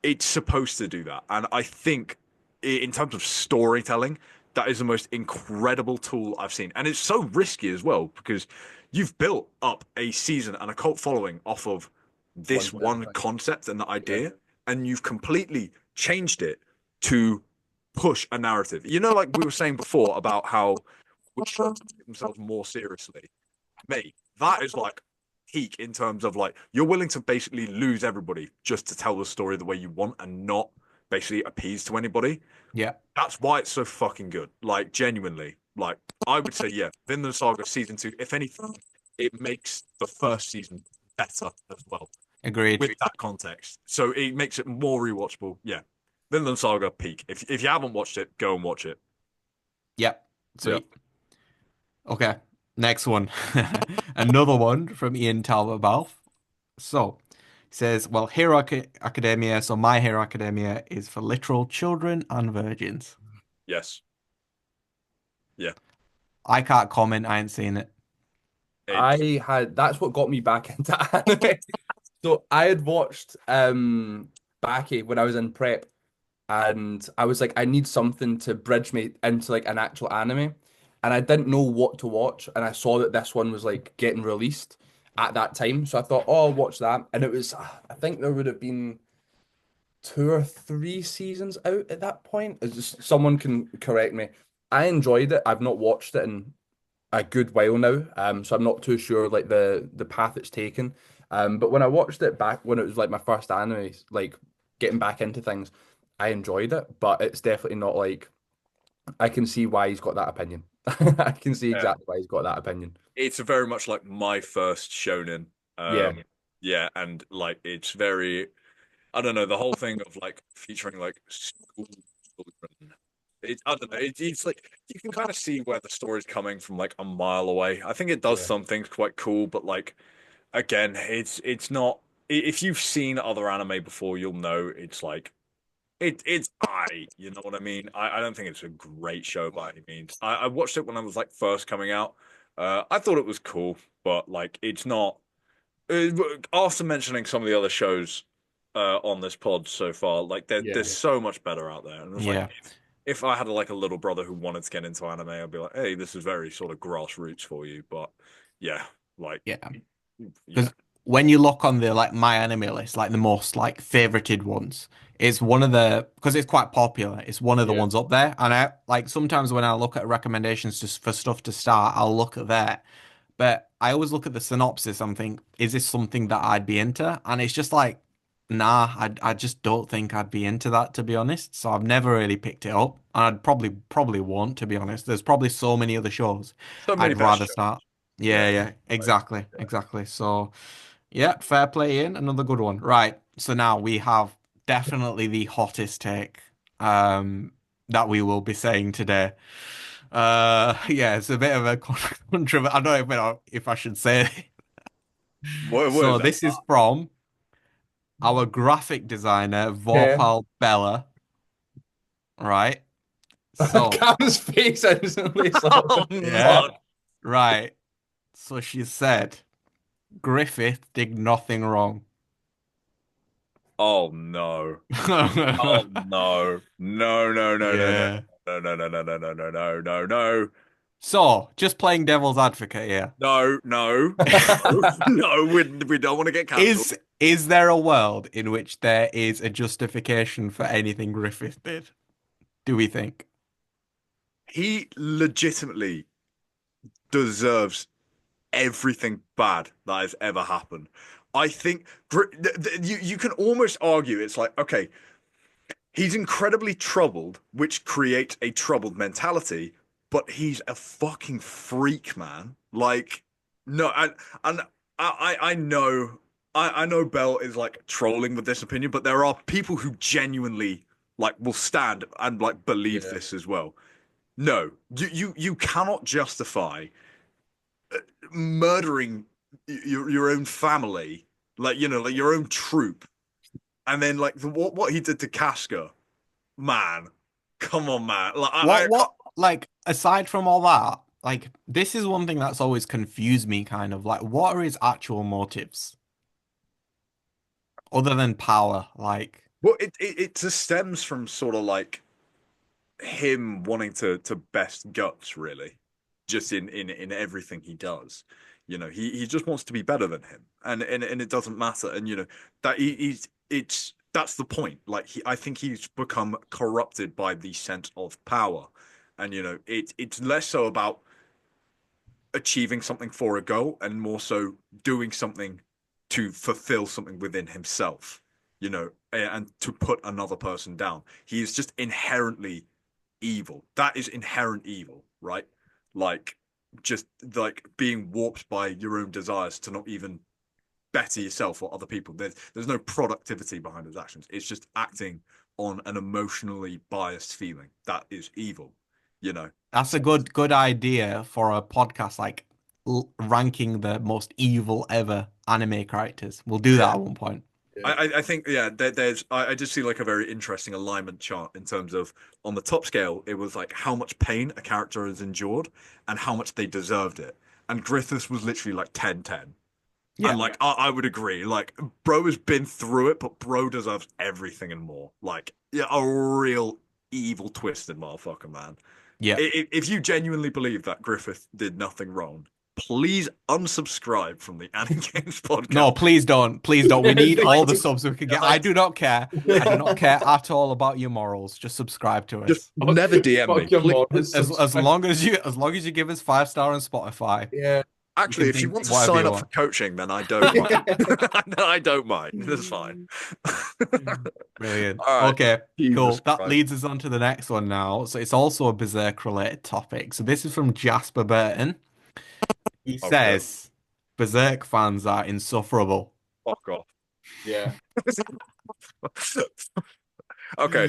it's supposed to do that. And I think in terms of storytelling, that is the most incredible tool I've seen. And it's so risky as well because you've built up a season and a cult following off of one this certain one thing. concept and the Yeah, idea, and you've completely changed it to push a narrative. You know, like we were saying before about how which shows take themselves more seriously. Mate, that is like peak in terms of like you're willing to basically lose everybody just to tell the story the way you want and not basically appease to anybody. Yeah. That's why it's so fucking good. Like genuinely, like I would say, yeah, Vinland Saga season 2. If anything, it makes the first season better as well Agreed. with that context. So it makes it more rewatchable. Yeah, Vinland Saga peak. If you haven't watched it, go and watch it. Yep. yeah. Sweet. Okay. Next one. Another one from Ian Talbot Balfe. So, he says, well, Academia, so My Hero Academia is for literal children and virgins. Yes. Yeah. I can't comment. I ain't seen it. That's what got me back into anime. So I had watched Baki when I was in prep, and I was like, I need something to bridge me into like an actual anime. And I didn't know what to watch, and I saw that this one was like getting released at that time. So I thought, oh, I'll watch that. And it was I think there would have been two or three seasons out at that point. It's just someone can correct me. I enjoyed it. I've not watched it in a good while now. So I'm not too sure like the path it's taken. But when I watched it back when it was like my first anime, like getting back into things, I enjoyed it. But it's definitely not like I can see why he's got that opinion. I can see Yeah. exactly why he's got that opinion. It's very much like my first shonen. Yeah. Yeah, and like it's very I don't know, the whole thing of like featuring like school children. I don't know. It's like you can kind of see where the story's coming from like a mile away. I think it does Yeah. some things quite cool, but like again, it's not. If you've seen other anime before, you'll know it's like it's you know what I mean? I don't think it's a great show by any means. I watched it when I was like first coming out. I thought it was cool. but like it's not. After mentioning some of the other shows on this pod so far, like Yeah. there's so much better out there, and it's like Yeah. if I had like a little brother who wanted to get into anime, I'd be like, hey, this is very sort of grassroots for you, but yeah, like Yeah. yeah, Because when you look on the like my anime list, like the most like favorited ones, it's one of the because it's quite popular. It's one of the Yeah. ones up there. And I like sometimes when I look at recommendations just for stuff to start, I'll look at that. But I always look at the synopsis and think, is this something that I'd be into? And it's just like, nah, I just don't think I'd be into that to be honest. So I've never really picked it up. And I'd probably won't to be honest. There's probably so many other shows so many I'd best rather shows. start. Yeah, Yeah, right. exactly. So yeah, fair play in, another good one. Right. So now we have definitely the hottest take that we will be saying today. Yeah, it's a bit of a controversy. I don't even know if I should say it. What is So that? this is from our graphic designer, Okay. Vorpal Bella, right? So, Cam's face instantly. Oh yeah, man! right. So she said Griffith did nothing wrong. Oh no! Oh no! No! No! No! No! No! Yeah. No! No! No! No! No! No! No! No! No! No! So, just playing devil's advocate here. No! No! No! No! We don't want to get cancelled. Is there a world in which there is a justification for anything Griffith did? Do we think? He legitimately deserves everything bad that has ever happened. I think you can almost argue it's like, okay, he's incredibly troubled, which creates a troubled mentality, but he's a fucking freak, man. Like, no, and I know I know Bell is like trolling with this opinion, but there are people who genuinely like will stand and like believe Yeah. this as well. No, you cannot justify murdering your own family, like like your own troop, and then like what he did to Casca, man, come on, man. Like What like aside from all that, like this is one thing that's always confused me kind of like what are his actual motives other than power? Like well, it just stems from sort of like him wanting to best guts, really, just in everything he does. He just wants to be better than him, and it doesn't matter. And that he's it's that's the point. Like I think he's become corrupted by the sense of power, and it's less so about achieving something for a goal and more so doing something to fulfill something within himself. And to put another person down. He is just inherently evil. That is inherent evil, right? Like just like being warped by your own desires to not even better yourself or other people. There's no productivity behind his actions. It's just acting on an emotionally biased feeling. That is evil, you know. that's a good idea for a podcast like ranking the most evil ever anime characters. We'll do that Yeah. at one point. Yeah. I think there's I just see like a very interesting alignment chart in terms of on the top scale it was like how much pain a character has endured and how much they deserved it. And Griffiths was literally like 10-10. Yeah. And like I would agree. Like bro has been through it, but bro deserves everything and more. Like yeah, a real evil twisted motherfucker, man. Yeah. If you genuinely believe that Griffith did nothing wrong, please unsubscribe from the AniGains No, podcast. please don't. Please don't. We need all the Like, subs we can get. I Like, do not care. I do not care at all about your morals. Just subscribe to just us. never DM me. fuck your Please. mom. As long as you give us 5 star on Spotify, Yeah. you Actually, can if you think want to whatever sign you up for want. coaching, then I don't mind. Then I don't mind. That's fine. Brilliant. All right. Okay, Jesus cool. That Christ. leads us on to the next one now. So it's also a Berserk related topic. So this is from Jasper Burton. He Oh, good. says Berserk fans are insufferable. Fuck off. Yeah. Okay.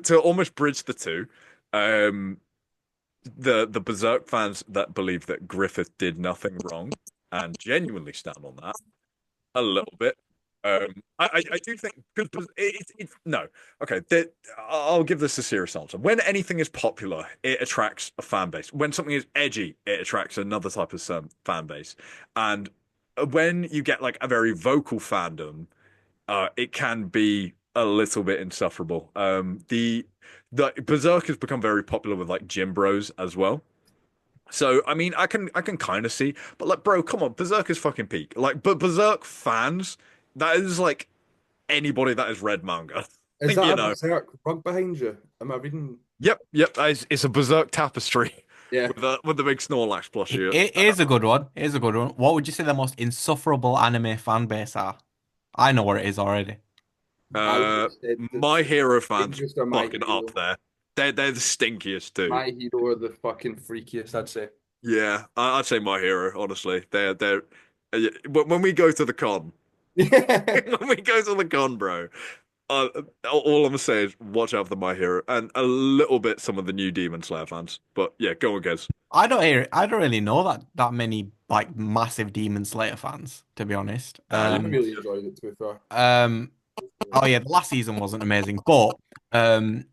To almost bridge the two, um, the Berserk fans that believe that Griffith did nothing wrong and genuinely stand on that a little bit. I do think because it's no. Okay, I'll give this a serious answer. When anything is popular, it attracts a fan base. When something is edgy, it attracts another type of fan base. And when you get like a very vocal fandom, it can be a little bit insufferable. The Berserk has become very popular with like gym bros as well. So I mean, I can kind of see, but like, bro, come on, Berserk is fucking peak. Like, but Berserk fans, that is like anybody that has read manga. Is You that a know, Berserk rug behind you? Am I reading? yep. It's a Berserk tapestry Yeah. with the big Snorlax plushie. It is a good one. It is a good one. What would you say the most insufferable anime fan base are? I know what it is already. I would have Uh, said the My Hero fans stinkiest are my fucking up hero. there. They're the stinkiest too. My hero are the fucking freakiest, I'd say. Yeah, I'd say My Hero. Honestly, they're when we go to the con, Yeah. when we go to the con, bro. Uh, all I'm gonna say is watch out for My Hero and a little bit some of the new Demon Slayer fans. But yeah, go on, guys. I don't really know that many like massive Demon Slayer fans, to be honest. Nah, I really enjoyed it, to be fair. Um, oh yeah, the last season wasn't amazing, but um,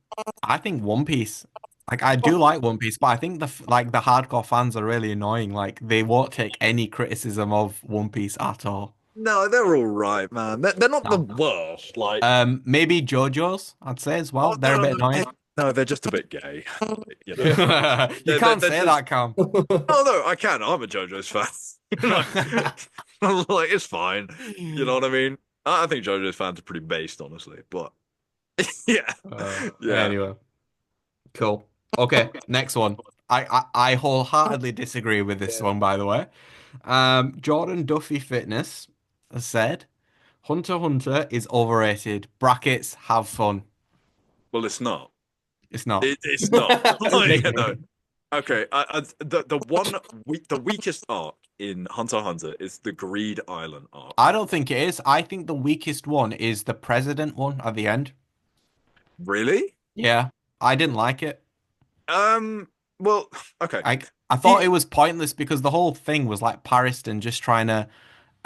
I think One Piece. Like I do like One Piece, but I think like the hardcore fans are really annoying. Like they won't take any criticism of One Piece at all. no, they're all right, man. They're not the No. worst. Like, Maybe JoJo's, I'd say as well. oh They're a no, bit annoying. no, they're just a bit gay. You know, You can't they're say just. that, Cam. Oh no, I can. I'm a JoJo's fan. You know, I'm like it's fine. You know what I mean? I think JoJo's fans are pretty based, honestly. But yeah, yeah. Anyway, cool. Okay, next one. I wholeheartedly disagree with this Yeah. one, by the way. Jordan Duffy Fitness has said Hunter x Hunter is overrated. Brackets, have fun. Well, it's not. It's not. It's not. Like, you know. Okay, the weakest arc in Hunter x Hunter is the Greed Island arc. I don't think it is. I think the weakest one is the president one at the end. Really? Yeah, I didn't like it. Well, okay. I thought it was pointless because the whole thing was like Pariston just trying to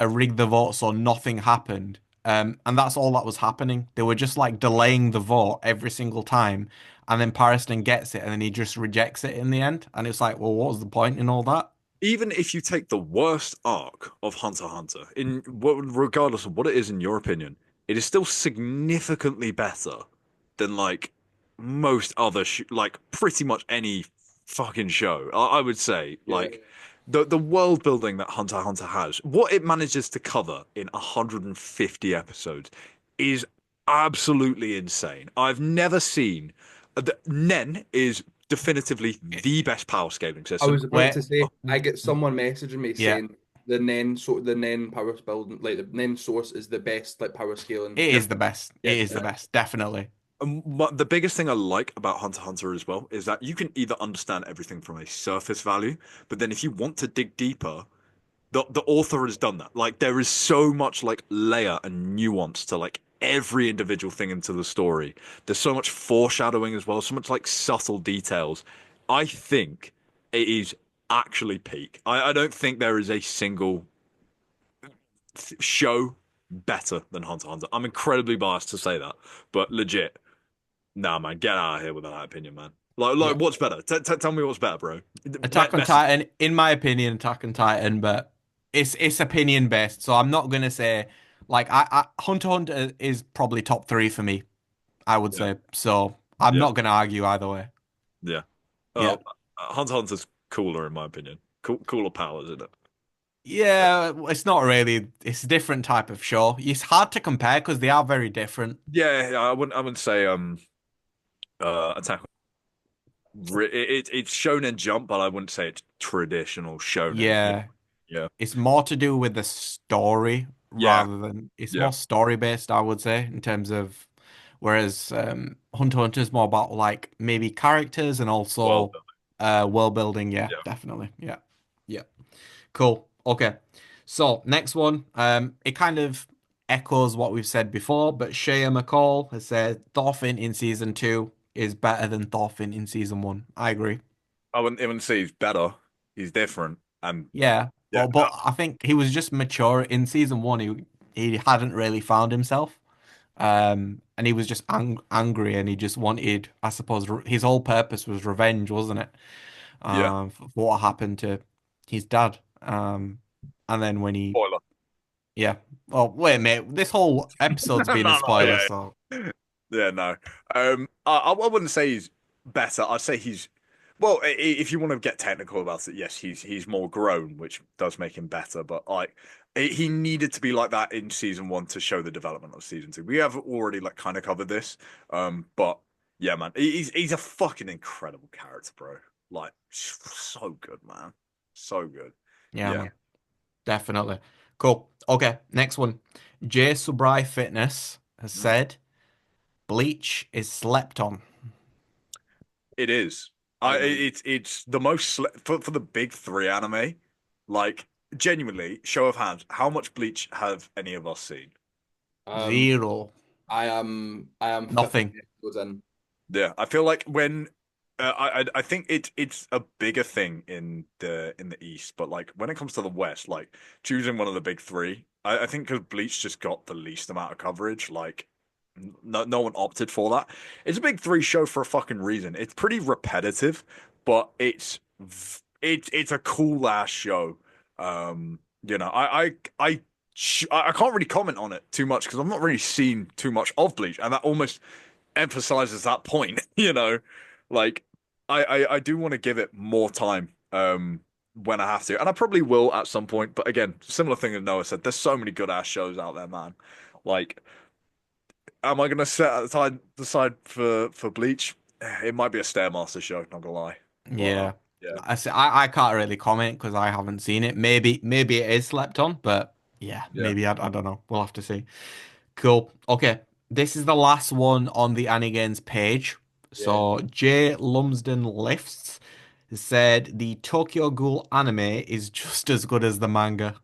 rig the vote so nothing happened. And that's all that was happening. They were just like delaying the vote every single time, and then Pariston gets it, and then he just rejects it in the end. And it's like, well, what was the point in all that? Even if you take the worst arc of Hunter x Hunter, regardless of what it is in your opinion, it is still significantly better than like most other like pretty much any fucking show. I would say Yeah. like the world building that Hunter x Hunter has, what it manages to cover in 150 episodes is absolutely insane. I've never seen Nen is definitively the best power scaling I system. was about Where, to say, I get someone messaging me yeah, saying the Nen power building, like the Nen source is the best like power scaling. it is the best. Yeah. It is the best, definitely. But the biggest thing I like about Hunter x Hunter as well is that you can either understand everything from a surface value, but then if you want to dig deeper, the author has done that. Like there is so much like layer and nuance to like every individual thing into the story. There's so much foreshadowing as well, so much like subtle details. I think it is actually peak. I don't think there is a single show better than Hunter x Hunter. I'm incredibly biased to say that, but legit, nah, man, get out of here with that opinion, man. Yeah. What's better? Tell me what's better, bro. Attack on Titan, in my opinion, Attack on Titan, but it's opinion based, so I'm not gonna say like Hunter x Hunter is probably top three for me, I would Yeah, say. So I'm yeah, not gonna argue either way. yeah. Yeah. Hunter x Hunter's cooler in my opinion. Cooler powers, isn't it? Yeah, it's not really. It's a different type of show. It's hard to compare because they are very different. Yeah, I wouldn't say Attack. It's Shonen Jump, but I wouldn't say it's traditional shonen. Yeah, Yeah, it's more to do with the story yeah, rather than it's yeah. more story based, I would say, in terms of whereas Hunter x Hunter is more about like maybe characters and Well, also world building. Yeah, yeah. definitely. Yeah. Yeah. Cool. Okay. So next one, it kind of echoes what we've said before, but Shea McCall has said Thorfinn in season two is better than Thorfinn in season one. I agree. I wouldn't even say he's better. He's different, and Yeah, yeah, but I think he was just mature in season one. he hadn't really found himself. And he was just angry, and he just wanted, I suppose, his whole purpose was revenge, wasn't it? Yeah. For what happened to his dad. And then when he, Spoiler. yeah. Well, wait, mate. This whole episode's No, been a no, spoiler, yeah, so yeah, no. I wouldn't say he's better. I'd say he's well. If you want to get technical about it, yes, he's more grown, which does make him better. But like, he needed to be like that in season one to show the development of season two. We have already like kind of covered this. But yeah, man, he's a fucking incredible character, bro. Like, so good, man, so good. yeah, Yeah. man, definitely. Cool. Okay, next one. J Subrai Fitness has Mm. said Bleach is slept on. It is. I agree. It's the most for the big three anime. Like genuinely, show of hands, how much Bleach have any of us seen? Um, Zero. I am 50 Nothing. episodes in. Yeah, I feel like when I think it's a bigger thing in the East, but like when it comes to the West, like choosing one of the big three, I think because Bleach just got the least amount of coverage, like no one opted for that. It's a big three show for a fucking reason. It's pretty repetitive, but it's a cool ass show. You know, I can't really comment on it too much because I've not really seen too much of Bleach, and that almost emphasizes that point, you know. Like I do want to give it more time when I have to. And I probably will at some point, but again, similar thing that Noah said, there's so many good ass shows out there, man. Like, am I gonna set aside decide for Bleach? It might be a Stairmaster show, not gonna lie. But Yeah. yeah. I can't really comment because I haven't seen it. Maybe it is slept on, but yeah, Yeah. maybe I don't know. We'll have to see. Cool. Okay. This is the last one on the AniGains page. Yeah. So Jay Lumsden Lifts said the Tokyo Ghoul anime is just as good as the manga.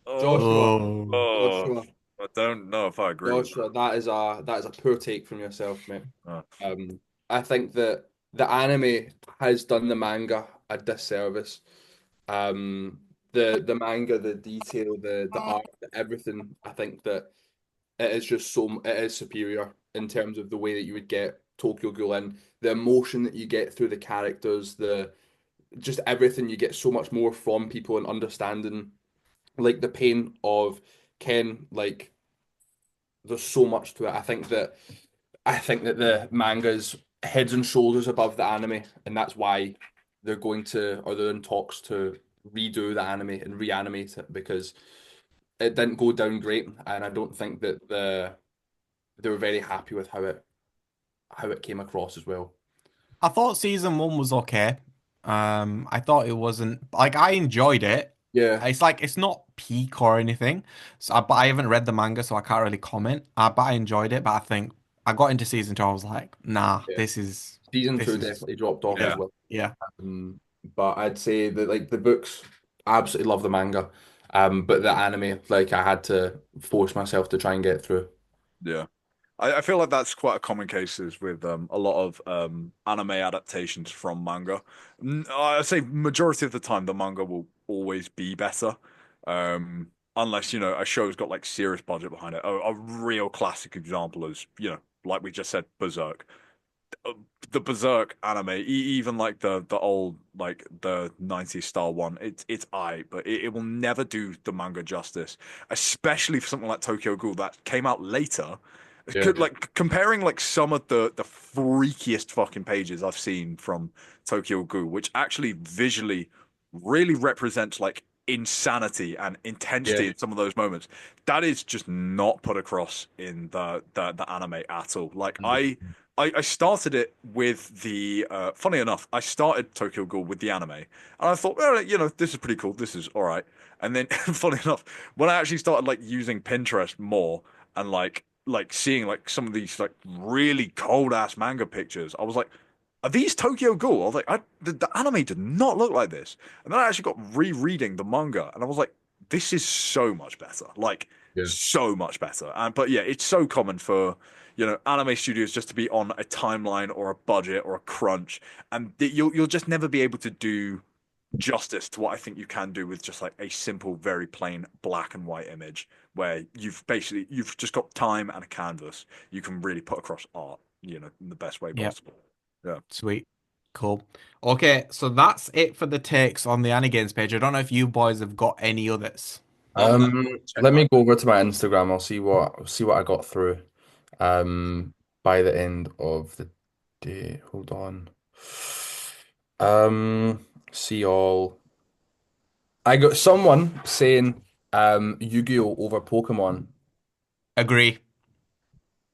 Joshua, Oh, Oh. oh, Joshua, I don't know if I agree with Joshua, that is a poor take from yourself, mate. that. I think that the anime has done the manga a disservice. The manga, the detail, the art, everything. I think that it is just it is superior in terms of the way that you would get Tokyo Ghoul in, the emotion that you get through the characters, the just everything you get so much more from people and understanding like the pain of Ken, like there's so much to it. I think that the manga's heads and shoulders above the anime, and that's why they're in talks to redo the anime and reanimate it because it didn't go down great, and I don't think that they were very happy with how it came across as well. I thought season one was okay. I thought it wasn't like I enjoyed it. Yeah, It's like it's not peak or anything. So, but I haven't read the manga, so I can't really comment. But I enjoyed it. But I think I got into season two. I was like, nah, yeah. Season this two is definitely dropped off as Yeah. well. yeah. But I'd say that like the books, I absolutely love the manga. But the anime, like I had to force myself to try and get through. Yeah. I feel like that's quite a common case is with a lot of anime adaptations from manga. I'd say majority of the time the manga will always be better. Unless, you know, a show's got like serious budget behind it. A real classic example is, you know, like we just said, Berserk. Uh, The Berserk anime, even like the old like the 90s style one, it's but it will never do the manga justice, especially for something like Tokyo Ghoul that came out later. Yeah. Could like comparing like some of the freakiest fucking pages I've seen from Tokyo Ghoul, which actually visually really represents like insanity and intensity Yeah. in some of those moments. That is just not put across in the anime at all. Like I started it with the funny enough, I started Tokyo Ghoul with the anime, and I thought, well, you know, this is pretty cool. This is all right. And then, funny enough, when I actually started like using Pinterest more and like seeing like some of these like really cold ass manga pictures, I was like, are these Tokyo Ghoul? I was like, the anime did not look like this. And then I actually got rereading the manga, and I was like, this is so much better. Like Yeah. so much better. And but yeah, it's so common for you know anime studios just to be on a timeline or a budget or a crunch, and you'll just never be able to do justice to what I think you can do with just like a simple, very plain black and white image where you've just got time and a canvas. You can really put across art, in the best way Yep. possible. Yeah. Sweet. Cool. Okay, so that's it for the takes on the AniGains page. I don't know if you boys have got any others. Check Let that. me go over to my Instagram. I'll see what I got through. By the end of the day. Hold on. See all. I got someone saying Yu-Gi-Oh over Pokemon. Agree.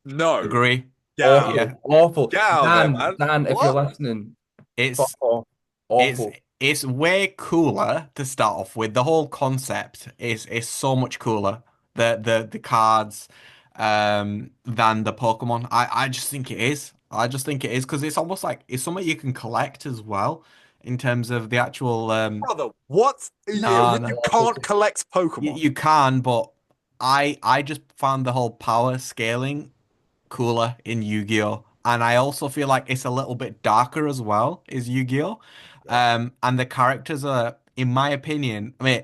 No, Agree. get out. Yeah. Awful, awful. Get out of there, man. Dan, if you're What? listening, fuck It's off. it's Awful. it's way cooler to start off with. The whole concept is so much cooler. The cards than the Pokemon. I just think it is. I just think it is because it's almost like it's something you can collect as well in terms of the actual Brother, what? no, You no. can't collect You, Pokemon. you can, but I just found the whole power scaling cooler in Yu-Gi-Oh! And I also feel like it's a little bit darker as well, is Yu-Gi-Oh! And the characters are, in my opinion, I mean,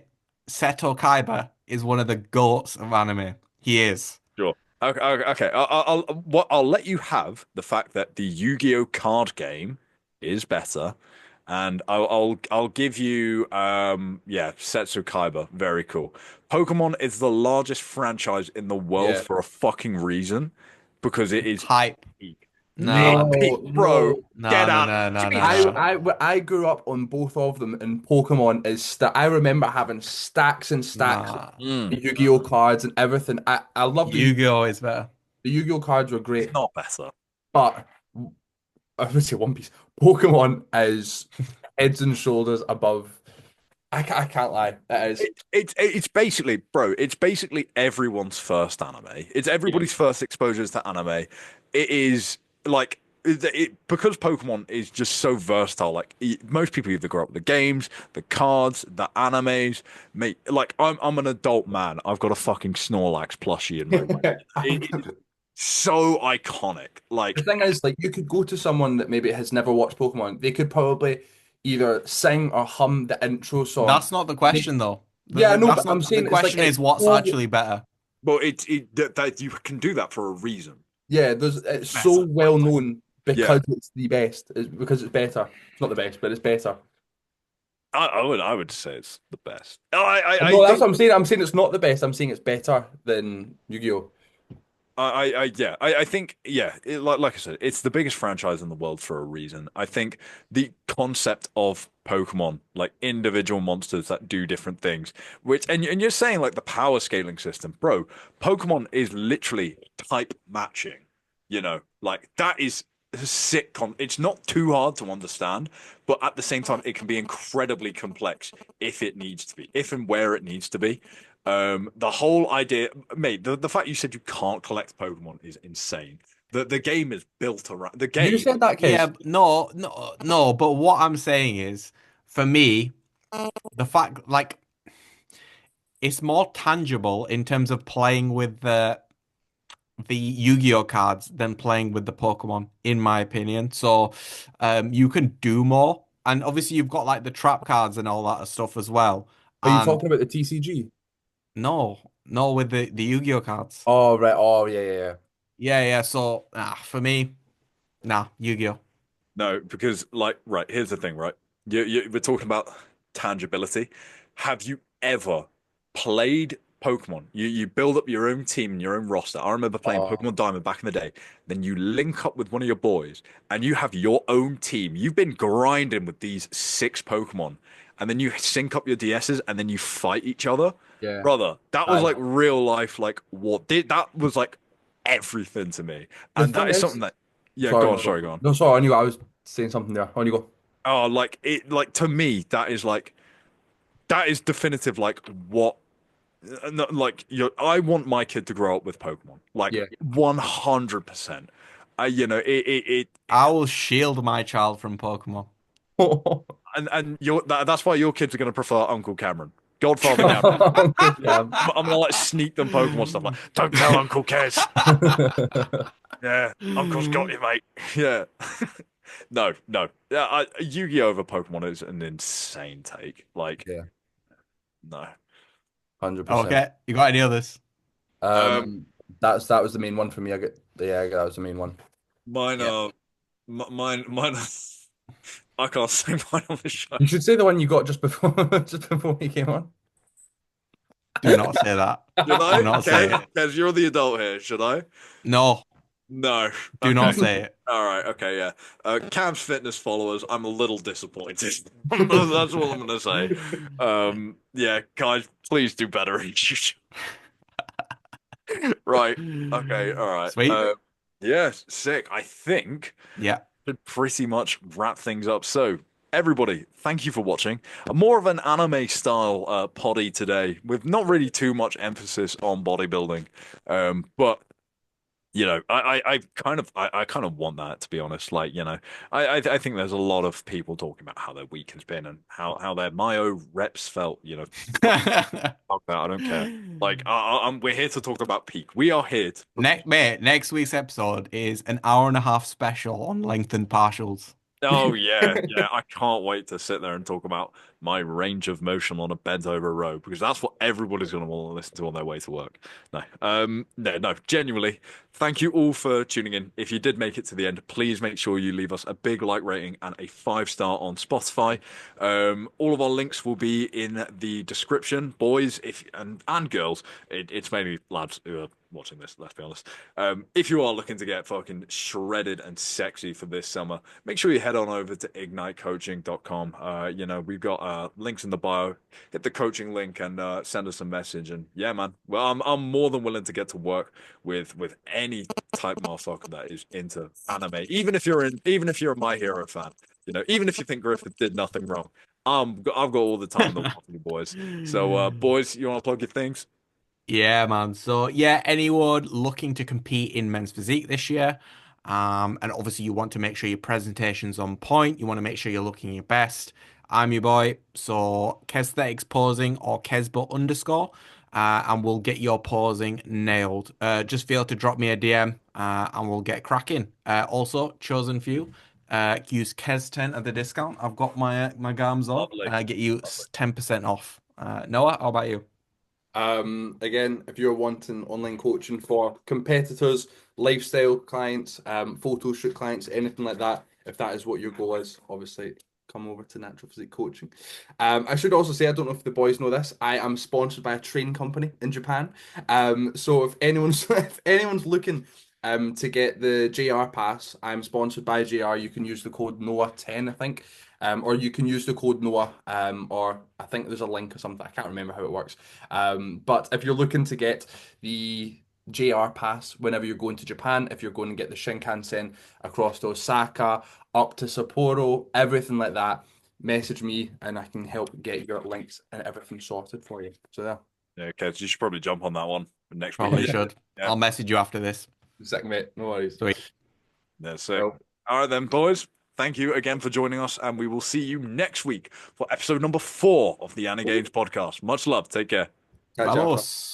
Seto Kaiba is one of the goats of anime. He is. Sure. Okay. Okay. I'll let you have the fact that the Yu-Gi-Oh card game is better, and I'll give you yeah, Setsu Kaiba, very cool. Pokemon is the largest franchise in the world Yeah. for a fucking reason, because it is Hype. peak. No. Bro, No, get no, out. no, no, Jimmy, no, no. I grew up on both of them, and Pokemon is st I remember having stacks and stacks of Nah. Yu-Gi-Oh cards and everything. I love Yu-Gi-Oh! Is better. the Yu-Gi-Oh cards were it's great, not better. but I would say One Piece. Pokemon is heads and shoulders above. I can't lie. It is. It's basically, bro, it's basically everyone's first anime. It's everybody's first exposures to anime. It is like because Pokemon is just so versatile. Like most people either grow up with the games, the cards, the animes. Mate, like I'm an adult man. I've got a fucking Snorlax plushie in my room. It is so iconic. The Like thing is, like, you could go to someone that maybe has never watched Pokemon. They could probably either sing or hum the intro song. That's not the They, question though. yeah, I know, That's but I'm not the saying it's like question is what's actually better. well, that you can do that for a reason. yeah, it's so Better. well known Yeah. because it's the best. It's because it's better. It's not the best, but it's better. I would say it's the best. I No, that's think what I'm saying. I'm saying it's not the best. I'm saying it's better than Yu-Gi-Oh! I think yeah, like I said, it's the biggest franchise in the world for a reason. I think the concept of Pokemon, like individual monsters that do different things, and you're saying like the power scaling system, bro. Pokemon is literally type matching. Like that is a sick it's not too hard to understand, but at the same time, it can be incredibly complex if it needs to be, if and where it needs to be. The whole idea, mate, the fact you said you can't collect Pokemon is insane. The game is built around the You game. said that, Yeah, Qais. no, no, no. But what I'm saying is, for me, the fact like it's more tangible in terms of playing with the Yu-Gi-Oh cards than playing with the Pokemon, in my opinion. So, you can do more, and obviously you've got like the trap cards and all that stuff as well. Are you And talking about the TCG? no, no, with the Yu-Gi-Oh cards. Oh, right. Oh, yeah, yeah, yeah. Yeah, yeah. So, for me, nah, Yu-Gi-Oh. No, because like, right, here's the thing, right? We're talking about tangibility. Have you ever played Pokemon? You build up your own team and your own roster. I remember playing Oh, Pokemon Diamond back in the day. Then you link up with one of your boys and you have your own team. You've been grinding with these six Pokemon, and then you sync up your DSs and then you fight each other. yeah. Brother, that was I, like real life, like what did that was like everything to me. the And that thing is is, something that yeah, sorry, go on, no, sorry, go on. no, sorry. I knew I was saying something there. On you go. Oh, like to me, that is definitive. Like what, like I want my kid to grow up with Pokemon, like Yeah. 100%. I will shield my child from Pokemon. And that's why your kids are gonna prefer Uncle Cameron, Godfather Cameron. Yeah. I'm gonna like sneak them Pokemon stuff. Like, don't tell Uncle Kes. Yeah, Uncle's got you, mate. Yeah. No, no. Yu-Gi-Oh! Over Pokemon is an insane take. Like, Yeah, no. 100%. Okay, you got any others? Um, Um, that was the main one for me. That was the main one. mine Yeah. are mine. I can't say mine on the show. You should say the one you got just before just before we came on. Do not say that. Should Do I? not say Okay, it. because you're the adult here. Should I? No, No. do Okay. not say it. All right. Okay. Yeah. Cam's fitness followers. I'm a little disappointed. That's all I'm gonna say. Yeah, guys, please do better in future. Right. Okay. All right. Sweet. Yeah. Sick. I think Yeah. should pretty much wrap things up. So, everybody, thank you for watching. More of an anime style poddy today, with not really too much emphasis on bodybuilding. But I kind of want that, to be honest. Like, I think there's a lot of people talking about how their week has been and how their Mayo reps felt. Fuck that, I don't care. Like, we're here to talk about peak. We are here to. Next week's episode is an hour and a half special on lengthened partials. Oh yeah, yeah. I can't wait to sit there and talk about my range of motion on a bent over row because that's what everybody's going to want to listen to on their way to work. No. Genuinely, thank you all for tuning in. If you did make it to the end, please make sure you leave us a big like rating and a 5-star on Spotify. All of our links will be in the description, boys, and girls. It's mainly lads who are watching this, let's be honest. If you are looking to get fucking shredded and sexy for this summer, make sure you head on over to ignitecoaching.com. We've got links in the bio. Hit the coaching link and send us a message. And yeah, man, well, I'm more than willing to get to work with any type motherfucker that is into anime. Even if you're a My Hero fan, even if you think Griffith did nothing wrong, I've got all the time in the world for you boys. So, boys, you want to plug your things? Yeah, man. So yeah, anyone looking to compete in men's physique this year, and obviously you want to make sure your presentation's on point. You want to make sure you're looking your best. I'm your boy. So Kesthetics posing or Kesbo underscore, and we'll get your posing nailed. Just feel to drop me a DM, and we'll get cracking. Also, chosen few. Use Kes10 at the discount. I've got my gams on. Lovely. Get you 10% off. Noah, how about you? Again, if you're wanting online coaching for competitors, lifestyle clients, photo shoot clients, anything like that, if that is what your goal is, obviously come over to Natural Physique Coaching. I should also say, I don't know if the boys know this, I am sponsored by a train company in Japan. So if anyone's looking to get the JR pass, I'm sponsored by JR. You can use the code NOAH10, I think. Or you can use the code NOAH, or I think there's a link or something. I can't remember how it works. But if you're looking to get the JR pass whenever you're going to Japan, if you're going to get the Shinkansen across to Osaka, up to Sapporo, everything like that, message me and I can help get your links and everything sorted for you. So yeah. Yeah, okay, so you should probably jump on that one next week. Probably should. Yeah. I'll message you after this. Second mate, no worries. Sweet. That's it. Well, All right then, boys. Thank you again for joining us, and we will see you next week for episode number 4 of the AniGains podcast. Much love. Take care. catch you after. Vamos.